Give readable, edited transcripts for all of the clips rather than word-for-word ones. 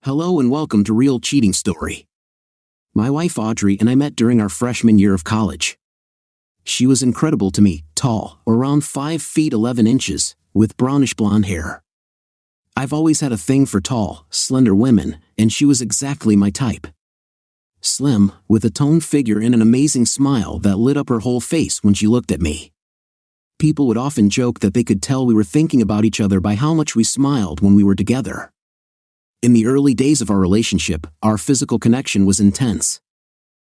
Hello and welcome to Real Cheating Story. My wife Audrey and I met during our freshman year of college. She was incredible to me, tall, around 5 feet 11 inches, with brownish blonde hair. I've always had a thing for tall, slender women, and she was exactly my type. Slim, with a toned figure and an amazing smile that lit up her whole face when she looked at me. People would often joke that they could tell we were thinking about each other by how much we smiled when we were together. In the early days of our relationship, our physical connection was intense.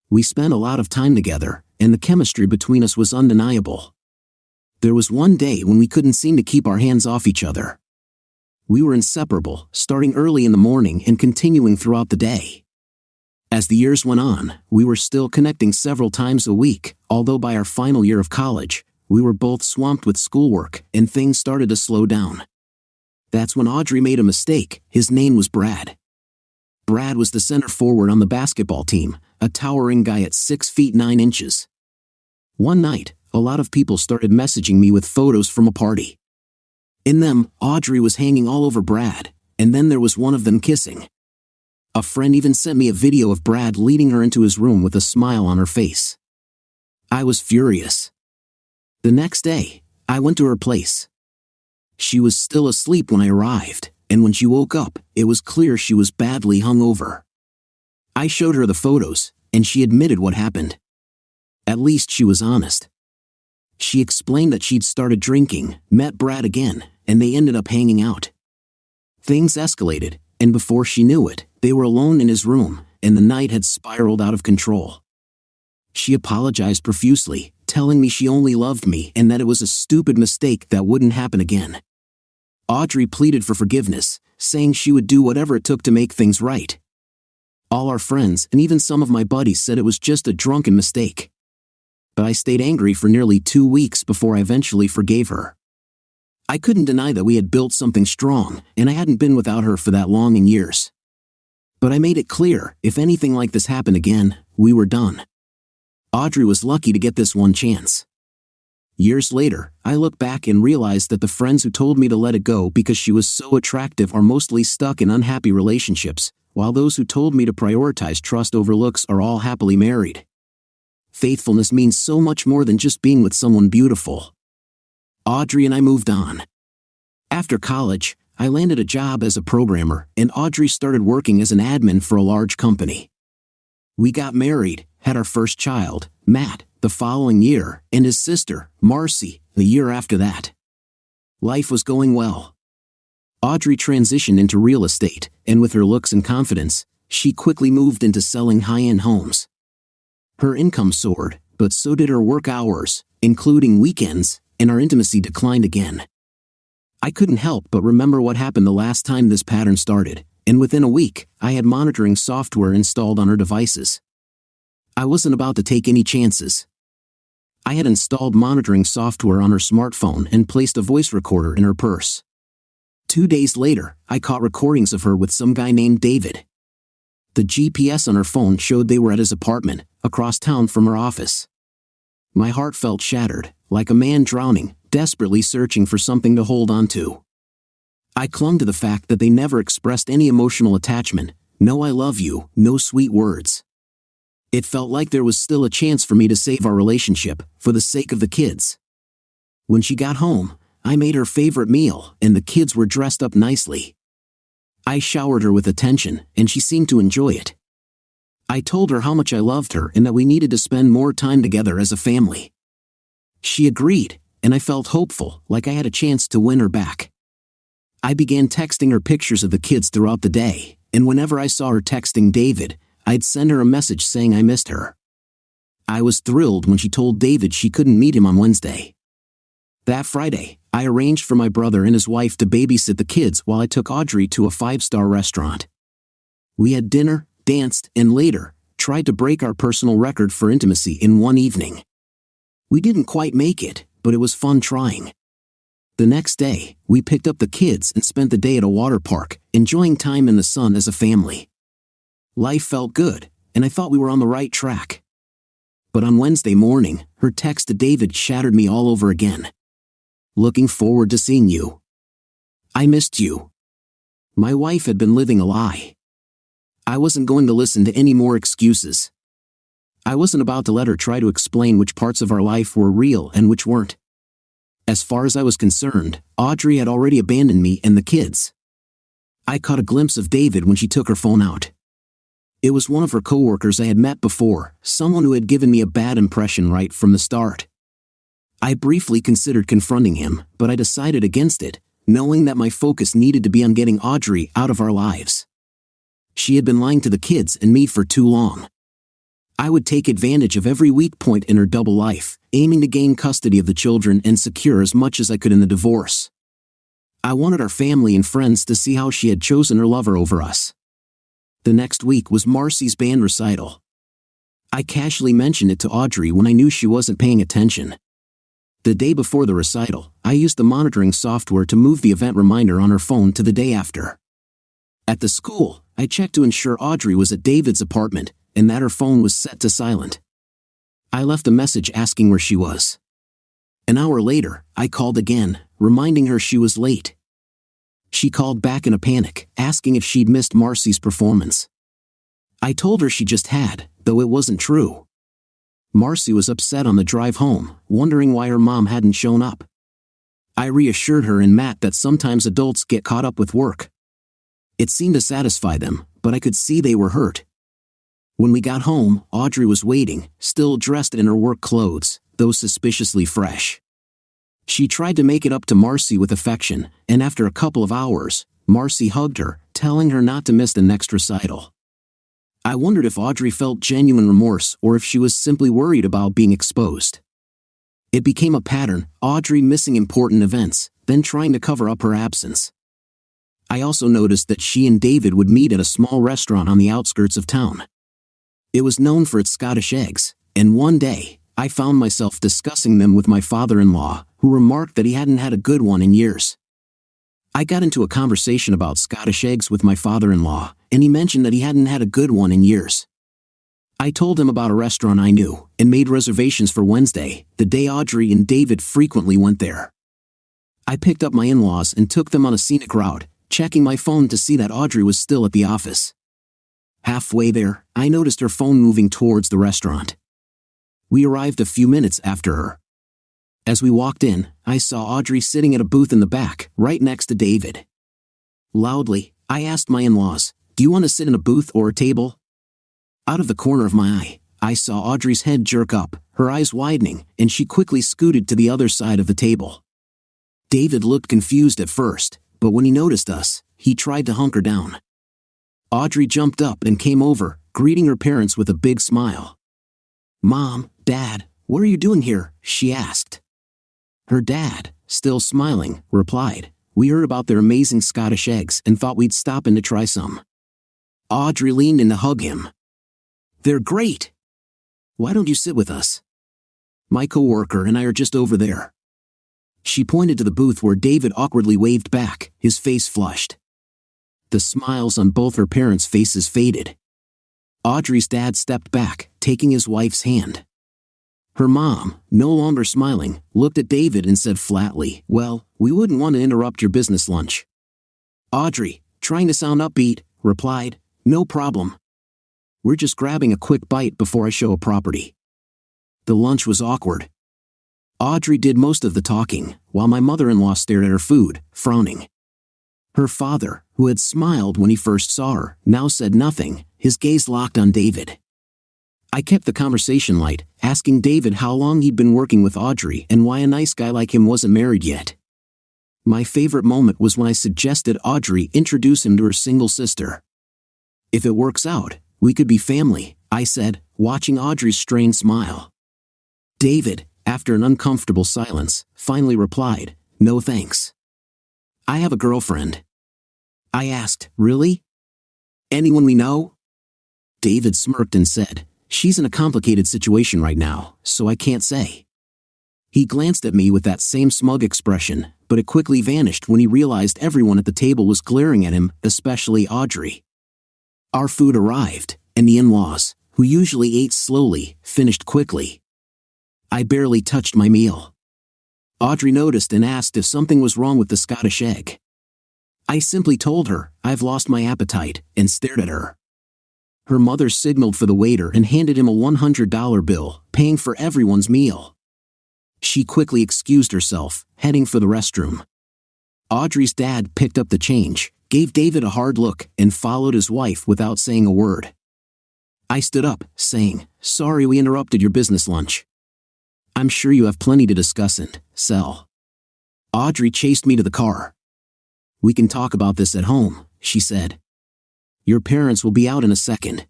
We spent a lot of time together, and the chemistry between us was undeniable. There was one day when we couldn't seem to keep our hands off each other. We were inseparable, starting early in the morning and continuing throughout the day. As the years went on, we were still connecting several times a week, although by our final year of college, we were both swamped with schoolwork and things started to slow down. That's when Audrey made a mistake. His name was Brad. Brad was the center forward on the basketball team, a towering guy at 6 feet 9 inches. One night, a lot of people started messaging me with photos from a party. In them, Audrey was hanging all over Brad, and then there was one of them kissing. A friend even sent me a video of Brad leading her into his room with a smile on her face. I was furious. The next day, I went to her place. She was still asleep when I arrived, and when she woke up, it was clear she was badly hungover. I showed her the photos, and she admitted what happened. At least she was honest. She explained that she'd started drinking, met Brad again, and they ended up hanging out. Things escalated, and before she knew it, they were alone in his room, and the night had spiraled out of control. She apologized profusely, telling me she only loved me and that it was a stupid mistake that wouldn't happen again. Audrey pleaded for forgiveness, saying she would do whatever it took to make things right. All our friends and even some of my buddies said it was just a drunken mistake. But I stayed angry for nearly 2 weeks before I eventually forgave her. I couldn't deny that we had built something strong, and I hadn't been without her for that long in years. But I made it clear, if anything like this happened again, we were done. Audrey was lucky to get this one chance. Years later, I look back and realize that the friends who told me to let it go because she was so attractive are mostly stuck in unhappy relationships, while those who told me to prioritize trust over looks are all happily married. Faithfulness means so much more than just being with someone beautiful. Audrey and I moved on. After college, I landed a job as a programmer, and Audrey started working as an admin for a large company. We got married, had our first child, Matt, the following year, and his sister, Marcy, the year after that. Life was going well. Audrey transitioned into real estate, and with her looks and confidence, she quickly moved into selling high-end homes. Her income soared, but so did her work hours, including weekends, and our intimacy declined again. I couldn't help but remember what happened the last time this pattern started, and within a week, I had monitoring software installed on her devices. I wasn't about to take any chances. I had installed monitoring software on her smartphone and placed a voice recorder in her purse. 2 days later, I caught recordings of her with some guy named David. The GPS on her phone showed they were at his apartment, across town from her office. My heart felt shattered, like a man drowning, desperately searching for something to hold on to. I clung to the fact that they never expressed any emotional attachment, no I love you, no sweet words. It felt like there was still a chance for me to save our relationship, for the sake of the kids. When she got home, I made her favorite meal, and the kids were dressed up nicely. I showered her with attention, and she seemed to enjoy it. I told her how much I loved her and that we needed to spend more time together as a family. She agreed, and I felt hopeful, like I had a chance to win her back. I began texting her pictures of the kids throughout the day, and whenever I saw her texting David, I'd send her a message saying I missed her. I was thrilled when she told David she couldn't meet him on Wednesday. That Friday, I arranged for my brother and his wife to babysit the kids while I took Audrey to a 5-star restaurant. We had dinner, danced, and later, tried to break our personal record for intimacy in one evening. We didn't quite make it, but it was fun trying. The next day, we picked up the kids and spent the day at a water park, enjoying time in the sun as a family. Life felt good, and I thought we were on the right track. But on Wednesday morning, her text to David shattered me all over again. Looking forward to seeing you. I missed you. My wife had been living a lie. I wasn't going to listen to any more excuses. I wasn't about to let her try to explain which parts of our life were real and which weren't. As far as I was concerned, Audrey had already abandoned me and the kids. I caught a glimpse of David when she took her phone out. It was one of her coworkers I had met before, someone who had given me a bad impression right from the start. I briefly considered confronting him, but I decided against it, knowing that my focus needed to be on getting Audrey out of our lives. She had been lying to the kids and me for too long. I would take advantage of every weak point in her double life, aiming to gain custody of the children and secure as much as I could in the divorce. I wanted our family and friends to see how she had chosen her lover over us. The next week was Marcy's band recital. I casually mentioned it to Audrey when I knew she wasn't paying attention. The day before the recital, I used the monitoring software to move the event reminder on her phone to the day after. At the school, I checked to ensure Audrey was at David's apartment and that her phone was set to silent. I left a message asking where she was. An hour later, I called again, reminding her she was late. She called back in a panic, asking if she'd missed Marcy's performance. I told her she just had, though it wasn't true. Marcy was upset on the drive home, wondering why her mom hadn't shown up. I reassured her and Matt that sometimes adults get caught up with work. It seemed to satisfy them, but I could see they were hurt. When we got home, Audrey was waiting, still dressed in her work clothes, though suspiciously fresh. She tried to make it up to Marcy with affection, and after a couple of hours, Marcy hugged her, telling her not to miss the next recital. I wondered if Audrey felt genuine remorse or if she was simply worried about being exposed. It became a pattern, Audrey missing important events, then trying to cover up her absence. I also noticed that she and David would meet at a small restaurant on the outskirts of town. It was known for its Scottish eggs, and one day, I found myself discussing them with my father-in-law, who remarked that he hadn't had a good one in years. I got into a conversation about Scottish eggs with my father-in-law, and he mentioned that he hadn't had a good one in years. I told him about a restaurant I knew, and made reservations for Wednesday, the day Audrey and David frequently went there. I picked up my in-laws and took them on a scenic route, checking my phone to see that Audrey was still at the office. Halfway there, I noticed her phone moving towards the restaurant. We arrived a few minutes after her. As we walked in, I saw Audrey sitting at a booth in the back, right next to David. Loudly, I asked my in-laws, "Do you want to sit in a booth or a table?" Out of the corner of my eye, I saw Audrey's head jerk up, her eyes widening, and she quickly scooted to the other side of the table. David looked confused at first, but when he noticed us, he tried to hunker down. Audrey jumped up and came over, greeting her parents with a big smile. "Mom, Dad, what are you doing here?" she asked. Her dad, still smiling, replied, "We heard about their amazing Scottish eggs and thought we'd stop in to try some." Audrey leaned in to hug him. "They're great. Why don't you sit with us? My coworker and I are just over there." She pointed to the booth where David awkwardly waved back, his face flushed. The smiles on both her parents' faces faded. Audrey's dad stepped back, taking his wife's hand. Her mom, no longer smiling, looked at David and said flatly, "Well, we wouldn't want to interrupt your business lunch." Audrey, trying to sound upbeat, replied, "No problem. We're just grabbing a quick bite before I show a property." The lunch was awkward. Audrey did most of the talking, while my mother-in-law stared at her food, frowning. Her father, who had smiled when he first saw her, now said nothing, his gaze locked on David. I kept the conversation light, asking David how long he'd been working with Audrey and why a nice guy like him wasn't married yet. My favorite moment was when I suggested Audrey introduce him to her single sister. "If it works out, we could be family," I said, watching Audrey's strained smile. David, after an uncomfortable silence, finally replied, "No thanks. I have a girlfriend." I asked, "Really? Anyone we know?" David smirked and said, "She's in a complicated situation right now, so I can't say." He glanced at me with that same smug expression, but it quickly vanished when he realized everyone at the table was glaring at him, especially Audrey. Our food arrived, and the in-laws, who usually ate slowly, finished quickly. I barely touched my meal. Audrey noticed and asked if something was wrong with the Scottish egg. I simply told her, "I've lost my appetite," and stared at her. Her mother signaled for the waiter and handed him a $100 bill, paying for everyone's meal. She quickly excused herself, heading for the restroom. Audrey's dad picked up the change, gave David a hard look, and followed his wife without saying a word. I stood up, saying, "Sorry we interrupted your business lunch. I'm sure you have plenty to discuss and sell." Audrey chased me to the car. "We can talk about this at home," she said. "Your parents will be out in a second."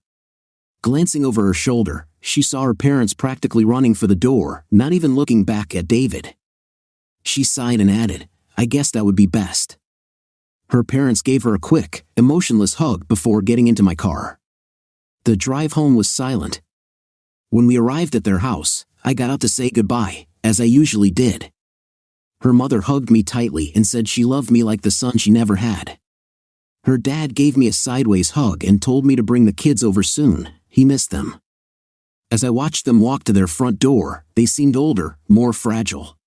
Glancing over her shoulder, she saw her parents practically running for the door, not even looking back at David. She sighed and added, "I guess that would be best." Her parents gave her a quick, emotionless hug before getting into my car. The drive home was silent. When we arrived at their house, I got out to say goodbye, as I usually did. Her mother hugged me tightly and said she loved me like the son she never had. Her dad gave me a sideways hug and told me to bring the kids over soon, he missed them. As I watched them walk to their front door, they seemed older, more fragile.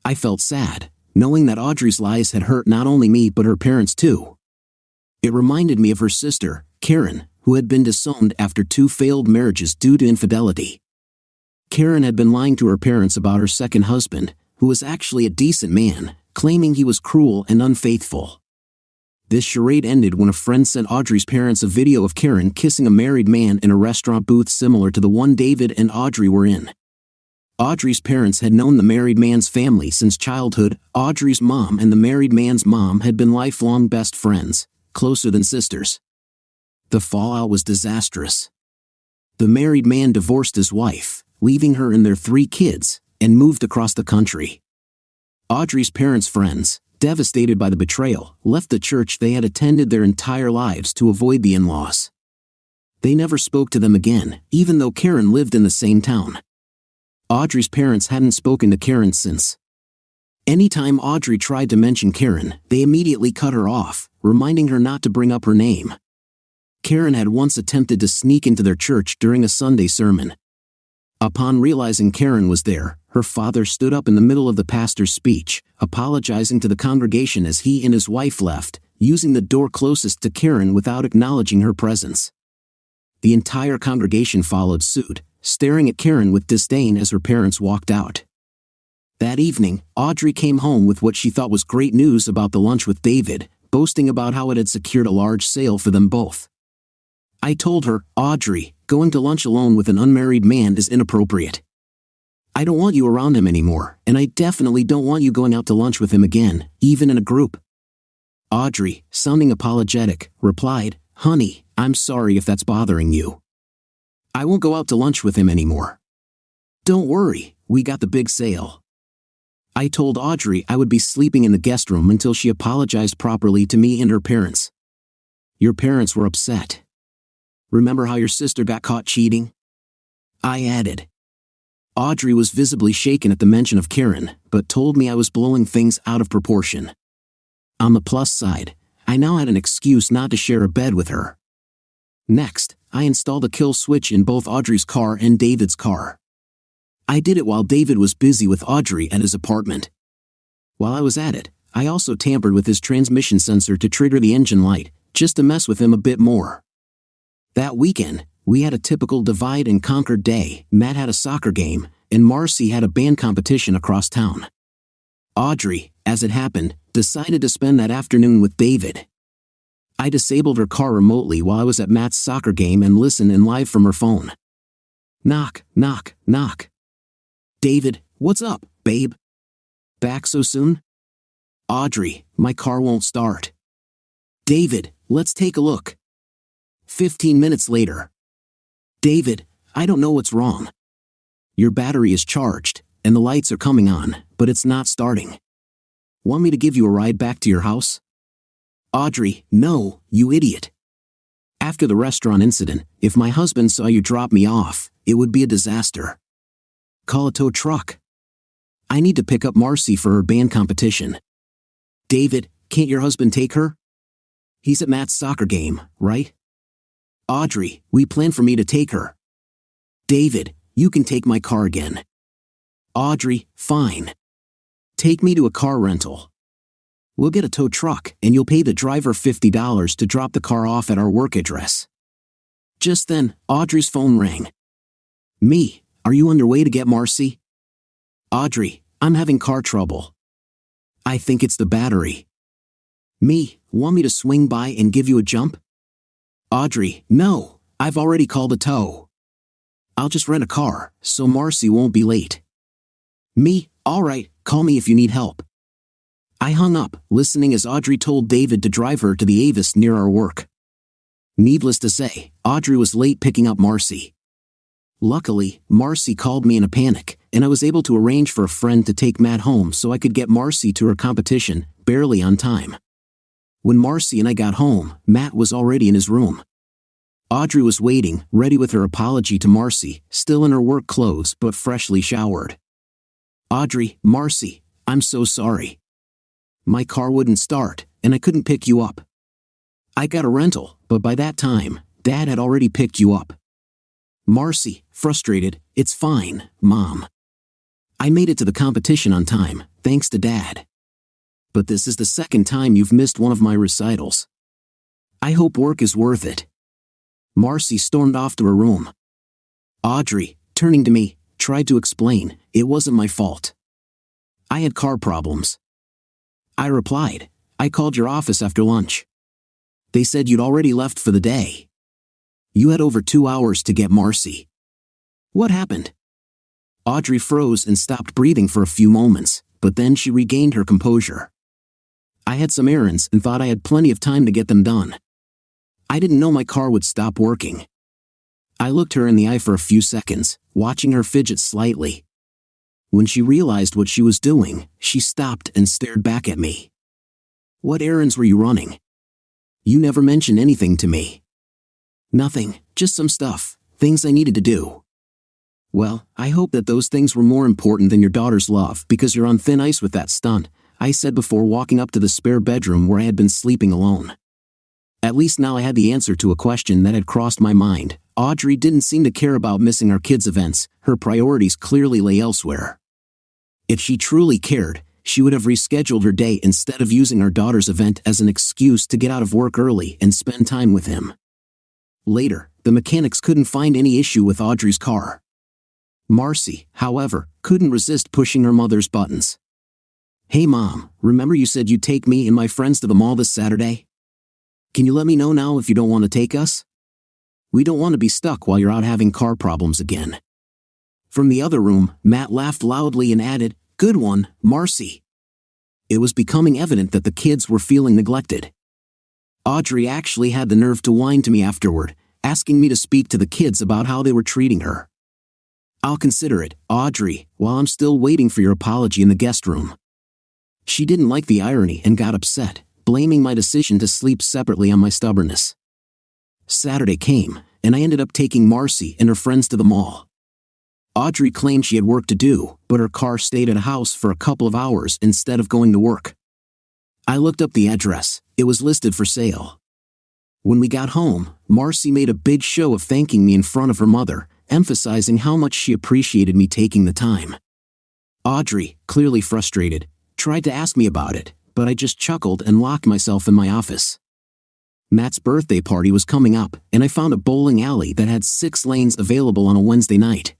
I felt sad, knowing that Audrey's lies had hurt not only me but her parents too. It reminded me of her sister, Karen, who had been disowned after 2 failed marriages due to infidelity. Karen had been lying to her parents about her second husband, who was actually a decent man, claiming he was cruel and unfaithful. This charade ended when a friend sent Audrey's parents a video of Karen kissing a married man in a restaurant booth similar to the one David and Audrey were in. Audrey's parents had known the married man's family since childhood. Audrey's mom and the married man's mom had been lifelong best friends, closer than sisters. The fallout was disastrous. The married man divorced his wife, leaving her and their 3 kids, and moved across the country. Audrey's parents' friends, devastated by the betrayal, left the church they had attended their entire lives to avoid the in-laws. They never spoke to them again, even though Karen lived in the same town. Audrey's parents hadn't spoken to Karen since. Anytime Audrey tried to mention Karen, they immediately cut her off, reminding her not to bring up her name. Karen had once attempted to sneak into their church during a Sunday sermon. Upon realizing Karen was there, her father stood up in the middle of the pastor's speech, apologizing to the congregation as he and his wife left, using the door closest to Karen without acknowledging her presence. The entire congregation followed suit, staring at Karen with disdain as her parents walked out. That evening, Audrey came home with what she thought was great news about the lunch with David, boasting about how it had secured a large sale for them both. I told her, "Audrey, going to lunch alone with an unmarried man is inappropriate. I don't want you around him anymore, and I definitely don't want you going out to lunch with him again, even in a group." Audrey, sounding apologetic, replied, "Honey, I'm sorry if that's bothering you. I won't go out to lunch with him anymore. Don't worry, we got the big sale." I told Audrey I would be sleeping in the guest room until she apologized properly to me and her parents. Your parents were upset. Remember how your sister got caught cheating? I added. Audrey was visibly shaken at the mention of Karen, but told me I was blowing things out of proportion. On the plus side, I now had an excuse not to share a bed with her. Next, I installed a kill switch in both Audrey's car and David's car. I did it while David was busy with Audrey at his apartment. While I was at it, I also tampered with his transmission sensor to trigger the engine light, just to mess with him a bit more. That weekend, we had a typical divide and conquer day. Matt had a soccer game, and Marcy had a band competition across town. Audrey, as it happened, decided to spend that afternoon with David. I disabled her car remotely while I was at Matt's soccer game and listened in live from her phone. Knock, knock, knock. David, what's up, babe? Back so soon? Audrey, my car won't start. David, let's take a look. 15 minutes later. David, I don't know what's wrong. Your battery is charged, and the lights are coming on, but it's not starting. Want me to give you a ride back to your house? Audrey, no, you idiot. After the restaurant incident, if my husband saw you drop me off, it would be a disaster. Call a tow truck. I need to pick up Marcy for her band competition. David, can't your husband take her? He's at Matt's soccer game, right? Audrey, we planned for me to take her. David, you can take my car again. Audrey, fine. Take me to a car rental. We'll get a tow truck and you'll pay the driver $50 to drop the car off at our work address. Just then, Audrey's phone rang. Me, are you on your way to get Marcy? Audrey, I'm having car trouble. I think it's the battery. Me, want me to swing by and give you a jump? Audrey, no, I've already called a tow. I'll just rent a car, so Marcy won't be late. Me, alright, call me if you need help. I hung up, listening as Audrey told David to drive her to the Avis near our work. Needless to say, Audrey was late picking up Marcy. Luckily, Marcy called me in a panic, and I was able to arrange for a friend to take Matt home so I could get Marcy to her competition, barely on time. When Marcy and I got home, Matt was already in his room. Audrey was waiting, ready with her apology to Marcy, still in her work clothes but freshly showered. Audrey, Marcy, I'm so sorry. My car wouldn't start, and I couldn't pick you up. I got a rental, but by that time, Dad had already picked you up. Marcy, frustrated, it's fine, Mom. I made it to the competition on time, thanks to Dad. But this is the second time you've missed one of my recitals. I hope work is worth it. Marcy stormed off to her room. Audrey, turning to me, tried to explain, it wasn't my fault. I had car problems. I replied, I called your office after lunch. They said you'd already left for the day. You had over 2 hours to get Marcy. What happened? Audrey froze and stopped breathing for a few moments, but then she regained her composure. I had some errands and thought I had plenty of time to get them done. I didn't know my car would stop working. I looked her in the eye for a few seconds, watching her fidget slightly. When she realized what she was doing, she stopped and stared back at me. What errands were you running? You never mentioned anything to me. Nothing, just some stuff, things I needed to do. Well, I hope that those things were more important than your daughter's love because you're on thin ice with that stunt, I said before walking up to the spare bedroom where I had been sleeping alone. At least now I had the answer to a question that had crossed my mind. Audrey didn't seem to care about missing our kids' events, her priorities clearly lay elsewhere. If she truly cared, she would have rescheduled her day instead of using our daughter's event as an excuse to get out of work early and spend time with him. Later, the mechanics couldn't find any issue with Audrey's car. Marcy, however, couldn't resist pushing her mother's buttons. Hey Mom, remember you said you'd take me and my friends to the mall this Saturday? Can you let me know now if you don't want to take us? We don't want to be stuck while you're out having car problems again. From the other room, Matt laughed loudly and added, Good one, Marcy. It was becoming evident that the kids were feeling neglected. Audrey actually had the nerve to whine to me afterward, asking me to speak to the kids about how they were treating her. I'll consider it, Audrey, while I'm still waiting for your apology in the guest room. She didn't like the irony and got upset, blaming my decision to sleep separately on my stubbornness. Saturday came, and I ended up taking Marcy and her friends to the mall. Audrey claimed she had work to do, but her car stayed at a house for a couple of hours instead of going to work. I looked up the address, it was listed for sale. When we got home, Marcy made a big show of thanking me in front of her mother, emphasizing how much she appreciated me taking the time. Audrey, clearly frustrated, tried to ask me about it, but I just chuckled and locked myself in my office. Matt's birthday party was coming up, and I found a bowling alley that had 6 lanes available on a Wednesday night.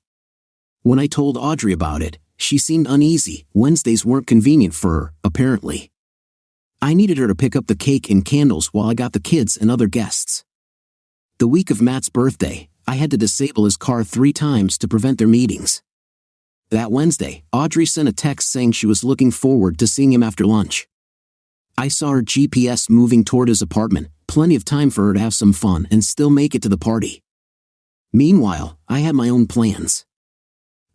When I told Audrey about it, she seemed uneasy. Wednesdays weren't convenient for her, apparently. I needed her to pick up the cake and candles while I got the kids and other guests. The week of Matt's birthday, I had to disable his car 3 times to prevent their meetings. That Wednesday, Audrey sent a text saying she was looking forward to seeing him after lunch. I saw her GPS moving toward his apartment, plenty of time for her to have some fun and still make it to the party. Meanwhile, I had my own plans.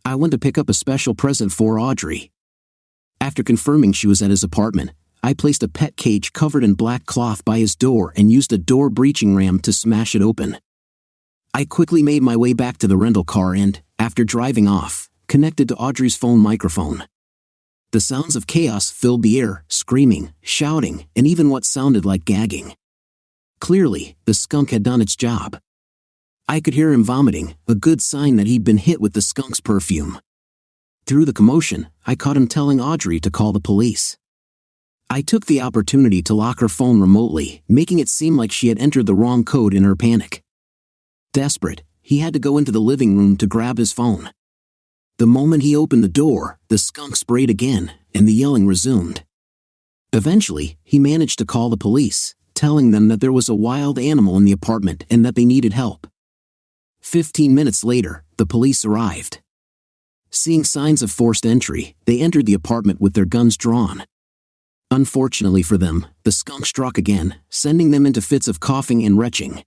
I went to pick up a special present for Audrey. After confirming she was at his apartment, I placed a pet cage covered in black cloth by his door and used a door breaching ram to smash it open. I quickly made my way back to the rental car and, after driving off, connected to Audrey's phone microphone. The sounds of chaos filled the air, screaming, shouting, and even what sounded like gagging. Clearly, the skunk had done its job. I could hear him vomiting, a good sign that he'd been hit with the skunk's perfume. Through the commotion, I caught him telling Audrey to call the police. I took the opportunity to lock her phone remotely, making it seem like she had entered the wrong code in her panic. Desperate, he had to go into the living room to grab his phone. The moment he opened the door, the skunk sprayed again, and the yelling resumed. Eventually, he managed to call the police, telling them that there was a wild animal in the apartment and that they needed help. 15 minutes later, the police arrived. Seeing signs of forced entry, they entered the apartment with their guns drawn. Unfortunately for them, the skunk struck again, sending them into fits of coughing and retching.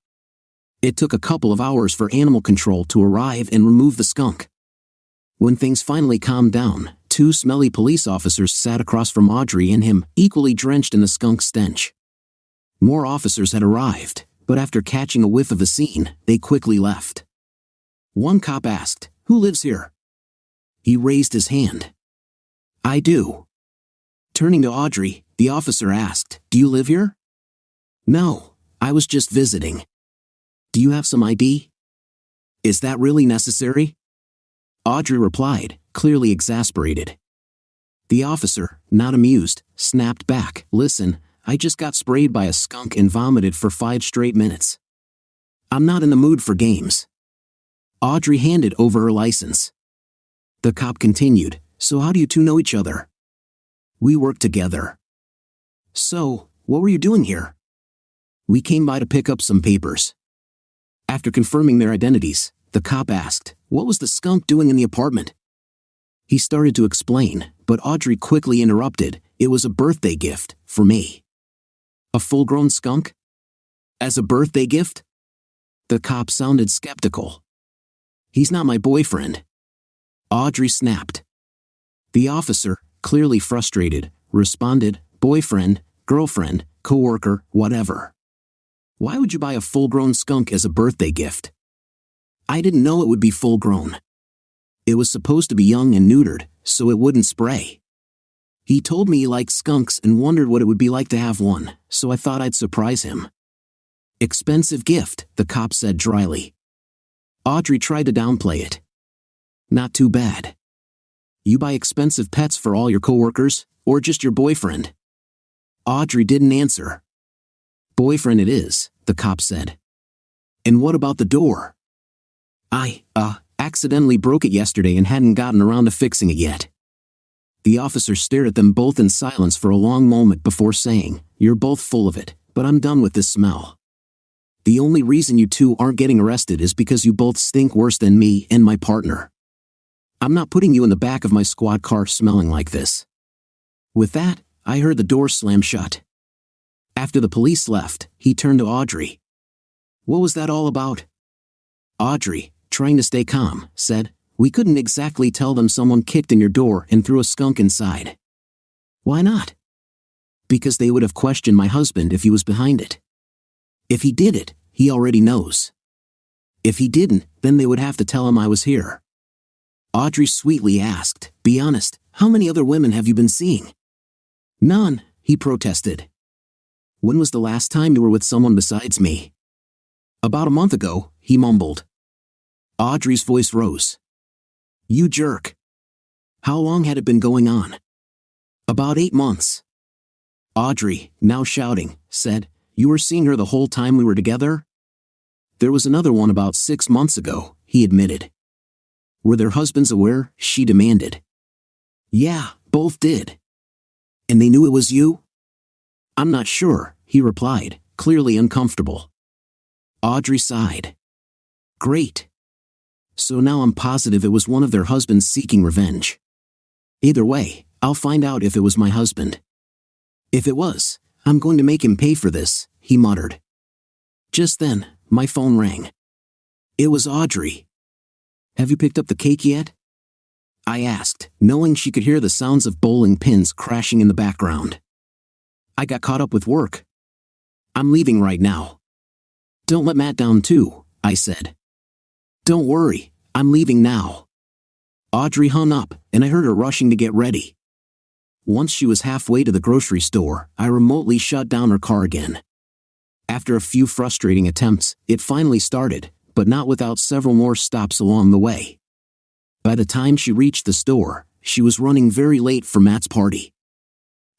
It took a couple of hours for animal control to arrive and remove the skunk. When things finally calmed down, two smelly police officers sat across from Audrey and him, equally drenched in the skunk stench. More officers had arrived, but after catching a whiff of the scene, they quickly left. One cop asked, "Who lives here?" He raised his hand. "I do." Turning to Audrey, the officer asked, "Do you live here?" "No, I was just visiting." "Do you have some ID?" "Is that really necessary?" Audrey replied, clearly exasperated. The officer, not amused, snapped back, "Listen, I just got sprayed by a skunk and vomited for 5 straight minutes. I'm not in the mood for games." Audrey handed over her license. The cop continued, "So how do you two know each other?" "We work together." "So, what were you doing here?" "We came by to pick up some papers." After confirming their identities, the cop asked, "What was the skunk doing in the apartment?" He started to explain, but Audrey quickly interrupted, "It was a birthday gift, for me." "A full-grown skunk? As a birthday gift?" The cop sounded skeptical. "He's not my boyfriend." Audrey snapped. The officer, clearly frustrated, responded, "Boyfriend, girlfriend, coworker, whatever. Why would you buy a full-grown skunk as a birthday gift?" "I didn't know it would be full-grown. It was supposed to be young and neutered, so it wouldn't spray. He told me he liked skunks and wondered what it would be like to have one, so I thought I'd surprise him." "Expensive gift," the cop said dryly. Audrey tried to downplay it. "Not too bad. You buy expensive pets for all your coworkers, or just your boyfriend?" Audrey didn't answer. "Boyfriend it is," the cop said. "And what about the door?" I accidentally broke it yesterday and hadn't gotten around to fixing it yet." The officer stared at them both in silence for a long moment before saying, "You're both full of it, but I'm done with this smell. The only reason you two aren't getting arrested is because you both stink worse than me and my partner. I'm not putting you in the back of my squad car smelling like this." With that, I heard the door slam shut. After the police left, he turned to Audrey. "What was that all about?" Audrey, trying to stay calm, said, "We couldn't exactly tell them someone kicked in your door and threw a skunk inside." "Why not?" "Because they would have questioned my husband if he was behind it. If he did it, he already knows. If he didn't, then they would have to tell him I was here." Audrey sweetly asked, "Be honest, how many other women have you been seeing?" "None," he protested. "When was the last time you were with someone besides me?" "About a month ago," he mumbled. Audrey's voice rose. "You jerk. How long had it been going on?" "About 8 months." Audrey, now shouting, said, "You were seeing her the whole time we were together?" "There was another one about 6 months ago," he admitted. "Were their husbands aware?" she demanded. "Yeah, both did." "And they knew it was you?" "I'm not sure," he replied, clearly uncomfortable. Audrey sighed. "Great. So now I'm positive it was one of their husbands seeking revenge. Either way, I'll find out if it was my husband. If it was, I'm going to make him pay for this," he muttered. Just then, my phone rang. It was Audrey. "Have you picked up the cake yet?" I asked, knowing she could hear the sounds of bowling pins crashing in the background. "I got caught up with work. I'm leaving right now." "Don't let Matt down too," I said. "Don't worry, I'm leaving now." Audrey hung up, and I heard her rushing to get ready. Once she was halfway to the grocery store, I remotely shut down her car again. After a few frustrating attempts, it finally started, but not without several more stops along the way. By the time she reached the store, she was running very late for Matt's party.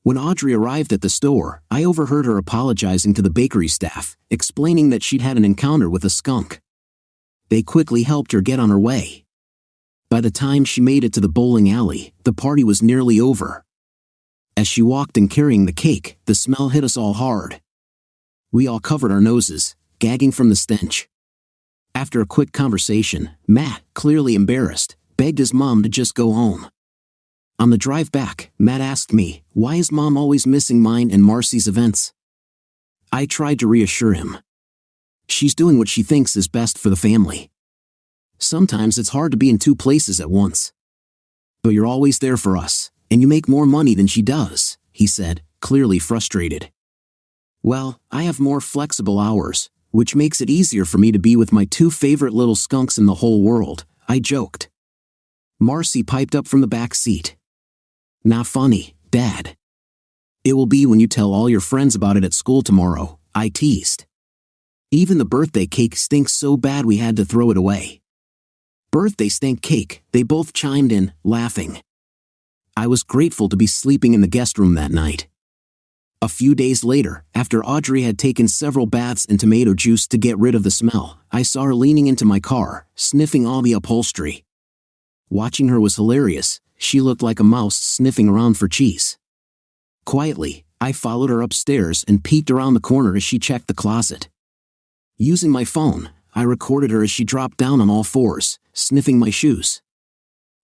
When Audrey arrived at the store, I overheard her apologizing to the bakery staff, explaining that she'd had an encounter with a skunk. They quickly helped her get on her way. By the time she made it to the bowling alley, the party was nearly over. As she walked in carrying the cake, the smell hit us all hard. We all covered our noses, gagging from the stench. After a quick conversation, Matt, clearly embarrassed, begged his mom to just go home. On the drive back, Matt asked me, why is Mom always missing mine and Marcy's events? I tried to reassure him. She's doing what she thinks is best for the family. Sometimes it's hard to be in two places at once. But you're always there for us, and you make more money than she does, he said, clearly frustrated. Well, I have more flexible hours, which makes it easier for me to be with my two favorite little skunks in the whole world, I joked. Marcy piped up from the back seat. Not funny, Dad. It will be when you tell all your friends about it at school tomorrow, I teased. Even the birthday cake stinks so bad we had to throw it away. Birthday stink cake, they both chimed in, laughing. I was grateful to be sleeping in the guest room that night. A few days later, after Audrey had taken several baths in tomato juice to get rid of the smell, I saw her leaning into my car, sniffing all the upholstery. Watching her was hilarious. She looked like a mouse sniffing around for cheese. Quietly, I followed her upstairs and peeked around the corner as she checked the closet. Using my phone, I recorded her as she dropped down on all fours, sniffing my shoes.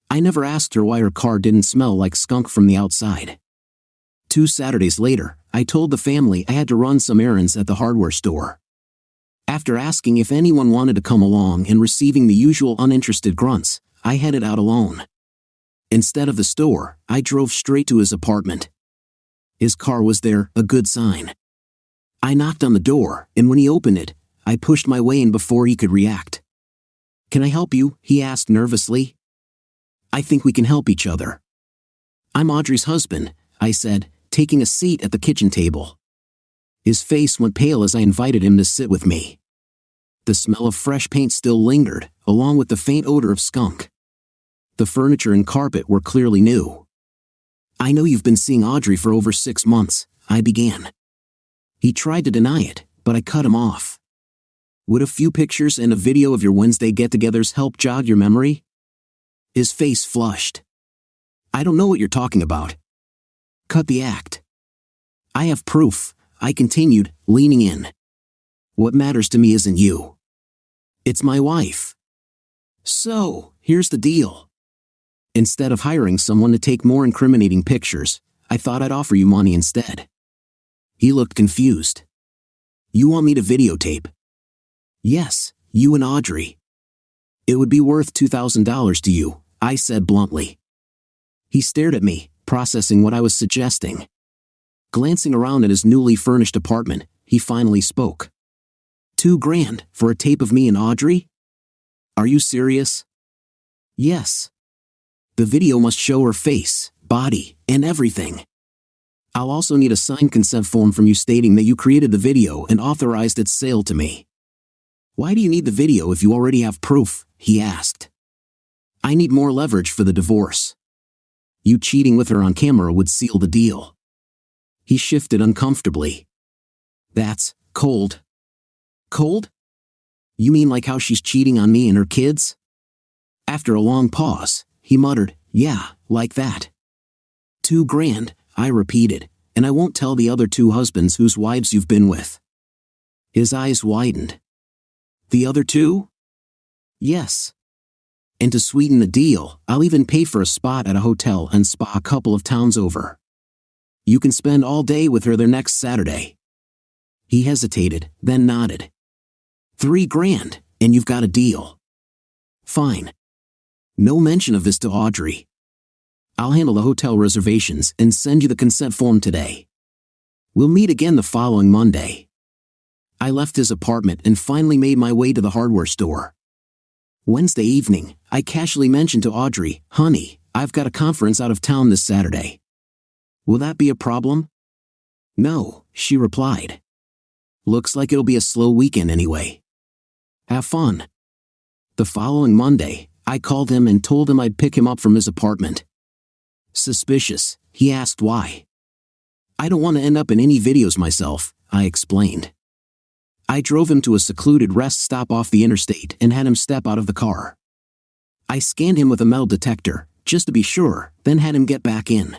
I never asked her why her car didn't smell like skunk from the outside. 2 Saturdays later, I told the family I had to run some errands at the hardware store. After asking if anyone wanted to come along and receiving the usual uninterested grunts, I headed out alone. Instead of the store, I drove straight to his apartment. His car was there, a good sign. I knocked on the door, and when he opened it, I pushed my way in before he could react. Can I help you? He asked nervously. I think we can help each other. I'm Audrey's husband, I said, taking a seat at the kitchen table. His face went pale as I invited him to sit with me. The smell of fresh paint still lingered, along with the faint odor of skunk. The furniture and carpet were clearly new. I know you've been seeing Audrey for over 6 months, I began. He tried to deny it, but I cut him off. Would a few pictures and a video of your Wednesday get-togethers help jog your memory? His face flushed. I don't know what you're talking about. Cut the act. I have proof, I continued, leaning in. What matters to me isn't you. It's my wife. So, here's the deal. Instead of hiring someone to take more incriminating pictures, I thought I'd offer you money instead. He looked confused. You want me to videotape? Yes, you and Audrey. It would be worth $2,000 to you, I said bluntly. He stared at me, processing what I was suggesting. Glancing around at his newly furnished apartment, he finally spoke. $2,000 for a tape of me and Audrey? Are you serious? Yes. The video must show her face, body, and everything. I'll also need a signed consent form from you stating that you created the video and authorized its sale to me. Why do you need the video if you already have proof? He asked. I need more leverage for the divorce. You cheating with her on camera would seal the deal. He shifted uncomfortably. That's cold. Cold? You mean like how she's cheating on me and her kids? After a long pause, he muttered, yeah, like that. $2,000, I repeated, and I won't tell the other 2 husbands whose wives you've been with. His eyes widened. The other 2? Yes. And to sweeten the deal, I'll even pay for a spot at a hotel and spa a couple of towns over. You can spend all day with her there next Saturday. He hesitated, then nodded. $3,000, and you've got a deal. Fine. No mention of this to Audrey. I'll handle the hotel reservations and send you the consent form today. We'll meet again the following Monday. I left his apartment and finally made my way to the hardware store. Wednesday evening, I casually mentioned to Audrey, honey, I've got a conference out of town this Saturday. Will that be a problem? No, she replied. Looks like it'll be a slow weekend anyway. Have fun. The following Monday, I called him and told him I'd pick him up from his apartment. Suspicious, he asked why. I don't want to end up in any videos myself, I explained. I drove him to a secluded rest stop off the interstate and had him step out of the car. I scanned him with a metal detector, just to be sure, then had him get back in.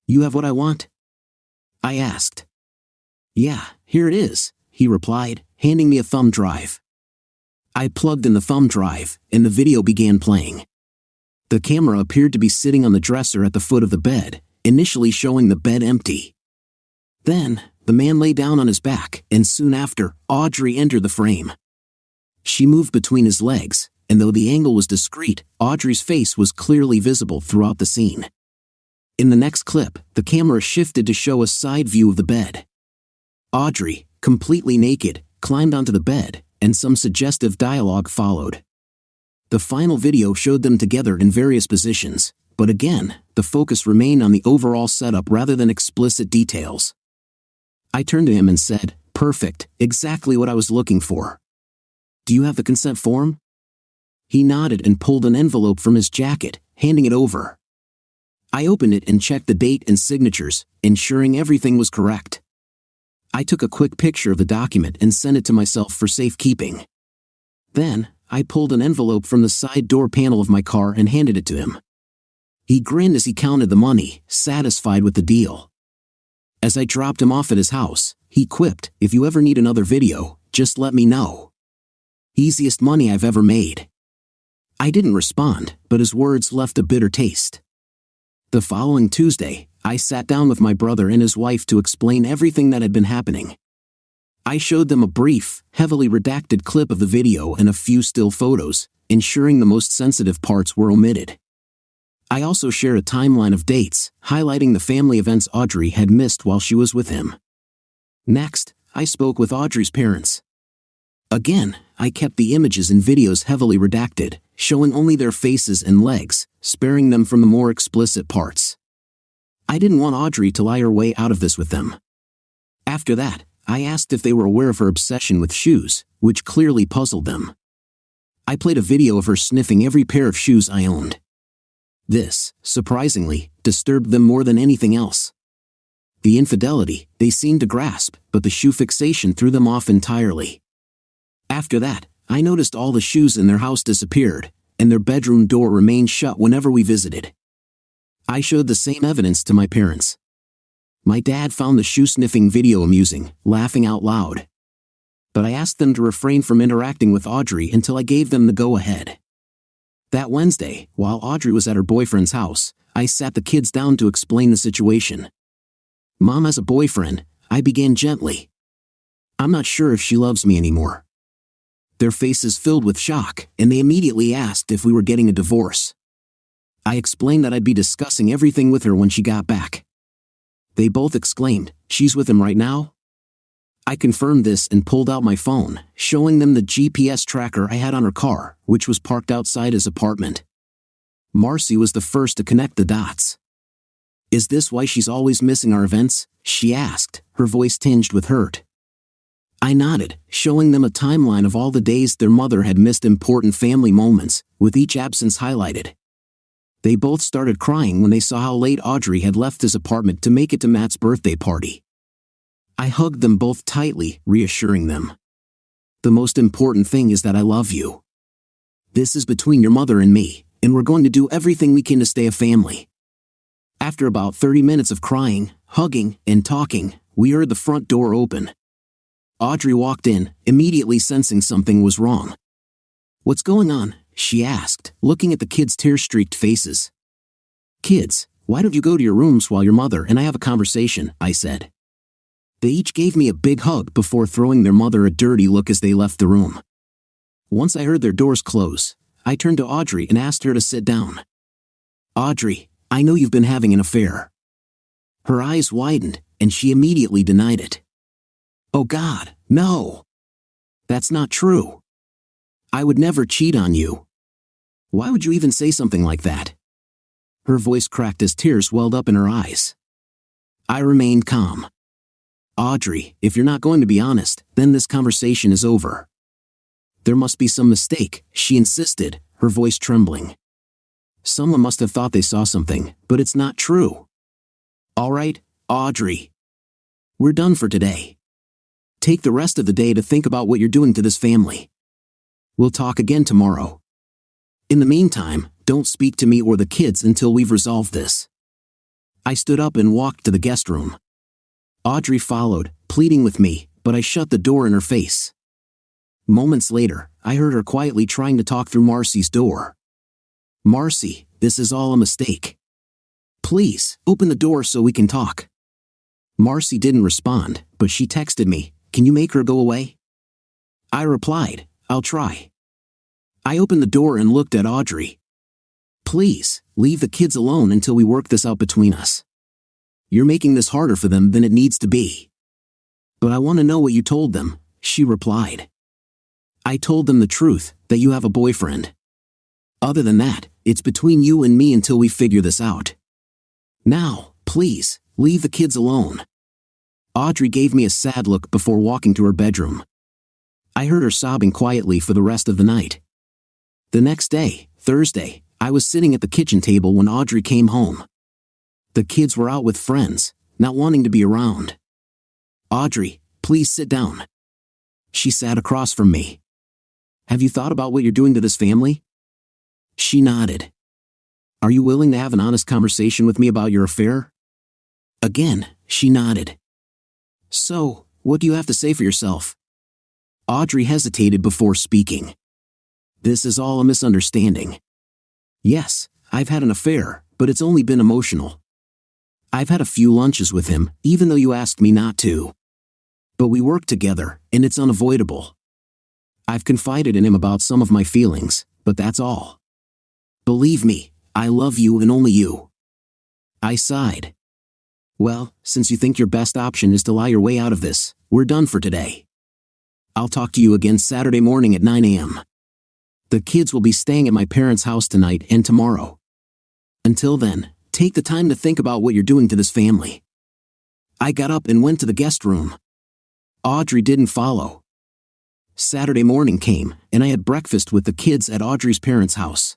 "You have what I want?" I asked. "Yeah, here it is," he replied, handing me a thumb drive. I plugged in the thumb drive, and the video began playing. The camera appeared to be sitting on the dresser at the foot of the bed, initially showing the bed empty. Then, the man lay down on his back, and soon after, Audrey entered the frame. She moved between his legs, and though the angle was discreet, Audrey's face was clearly visible throughout the scene. In the next clip, the camera shifted to show a side view of the bed. Audrey, completely naked, climbed onto the bed, and some suggestive dialogue followed. The final video showed them together in various positions, but again, the focus remained on the overall setup rather than explicit details. I turned to him and said, "Perfect, exactly what I was looking for. Do you have the consent form?" He nodded and pulled an envelope from his jacket, handing it over. I opened it and checked the date and signatures, ensuring everything was correct. I took a quick picture of the document and sent it to myself for safekeeping. Then, I pulled an envelope from the side door panel of my car and handed it to him. He grinned as he counted the money, satisfied with the deal. As I dropped him off at his house, he quipped, "If you ever need another video, just let me know. Easiest money I've ever made." I didn't respond, but his words left a bitter taste. The following Tuesday, I sat down with my brother and his wife to explain everything that had been happening. I showed them a brief, heavily redacted clip of the video and a few still photos, ensuring the most sensitive parts were omitted. I also shared a timeline of dates, highlighting the family events Audrey had missed while she was with him. Next, I spoke with Audrey's parents. Again, I kept the images and videos heavily redacted, showing only their faces and legs, sparing them from the more explicit parts. I didn't want Audrey to lie her way out of this with them. After that, I asked if they were aware of her obsession with shoes, which clearly puzzled them. I played a video of her sniffing every pair of shoes I owned. This, surprisingly, disturbed them more than anything else. The infidelity, they seemed to grasp, but the shoe fixation threw them off entirely. After that, I noticed all the shoes in their house disappeared, and their bedroom door remained shut whenever we visited. I showed the same evidence to my parents. My dad found the shoe-sniffing video amusing, laughing out loud. But I asked them to refrain from interacting with Audrey until I gave them the go-ahead. That Wednesday, while Audrey was at her boyfriend's house, I sat the kids down to explain the situation. "Mom has a boyfriend," I began gently. "I'm not sure if she loves me anymore." Their faces filled with shock, and they immediately asked if we were getting a divorce. I explained that I'd be discussing everything with her when she got back. They both exclaimed, "She's with him right now?" I confirmed this and pulled out my phone, showing them the GPS tracker I had on her car, which was parked outside his apartment. Marcy was the first to connect the dots. "Is this why she's always missing our events?" she asked, her voice tinged with hurt. I nodded, showing them a timeline of all the days their mother had missed important family moments, with each absence highlighted. They both started crying when they saw how late Audrey had left his apartment to make it to Matt's birthday party. I hugged them both tightly, reassuring them. "The most important thing is that I love you. This is between your mother and me, and we're going to do everything we can to stay a family." After about 30 minutes of crying, hugging, and talking, we heard the front door open. Audrey walked in, immediately sensing something was wrong. "What's going on?" she asked, looking at the kids' tear-streaked faces. "Kids, why don't you go to your rooms while your mother and I have a conversation?" I said. They each gave me a big hug before throwing their mother a dirty look as they left the room. Once I heard their doors close, I turned to Audrey and asked her to sit down. "Audrey, I know you've been having an affair." Her eyes widened, and she immediately denied it. "Oh God, no! That's not true. I would never cheat on you. Why would you even say something like that?" Her voice cracked as tears welled up in her eyes. I remained calm. "Audrey, if you're not going to be honest, then this conversation is over." "There must be some mistake," she insisted, her voice trembling. "Someone must have thought they saw something, but it's not true." "All right, Audrey. We're done for today. Take the rest of the day to think about what you're doing to this family. We'll talk again tomorrow. In the meantime, don't speak to me or the kids until we've resolved this." I stood up and walked to the guest room. Audrey followed, pleading with me, but I shut the door in her face. Moments later, I heard her quietly trying to talk through Marcy's door. "Marcy, this is all a mistake. Please, open the door so we can talk." Marcy didn't respond, but she texted me, "Can you make her go away?" I replied, "I'll try." I opened the door and looked at Audrey. "Please, leave the kids alone until we work this out between us. You're making this harder for them than it needs to be." "But I want to know what you told them," she replied. "I told them the truth, that you have a boyfriend. Other than that, it's between you and me until we figure this out. Now, please, leave the kids alone." Audrey gave me a sad look before walking to her bedroom. I heard her sobbing quietly for the rest of the night. The next day, Thursday, I was sitting at the kitchen table when Audrey came home. The kids were out with friends, not wanting to be around. "Audrey, please sit down." She sat across from me. "Have you thought about what you're doing to this family?" She nodded. "Are you willing to have an honest conversation with me about your affair?" Again, she nodded. "So, what do you have to say for yourself?" Audrey hesitated before speaking. "This is all a misunderstanding. Yes, I've had an affair, but it's only been emotional. I've had a few lunches with him, even though you asked me not to. But we work together, and it's unavoidable. I've confided in him about some of my feelings, but that's all. Believe me, I love you and only you." I sighed. "Well, since you think your best option is to lie your way out of this, we're done for today. I'll talk to you again Saturday morning at 9 a.m. The kids will be staying at my parents' house tonight and tomorrow. Until then, take the time to think about what you're doing to this family." I got up and went to the guest room. Audrey didn't follow. Saturday morning came, and I had breakfast with the kids at Audrey's parents' house.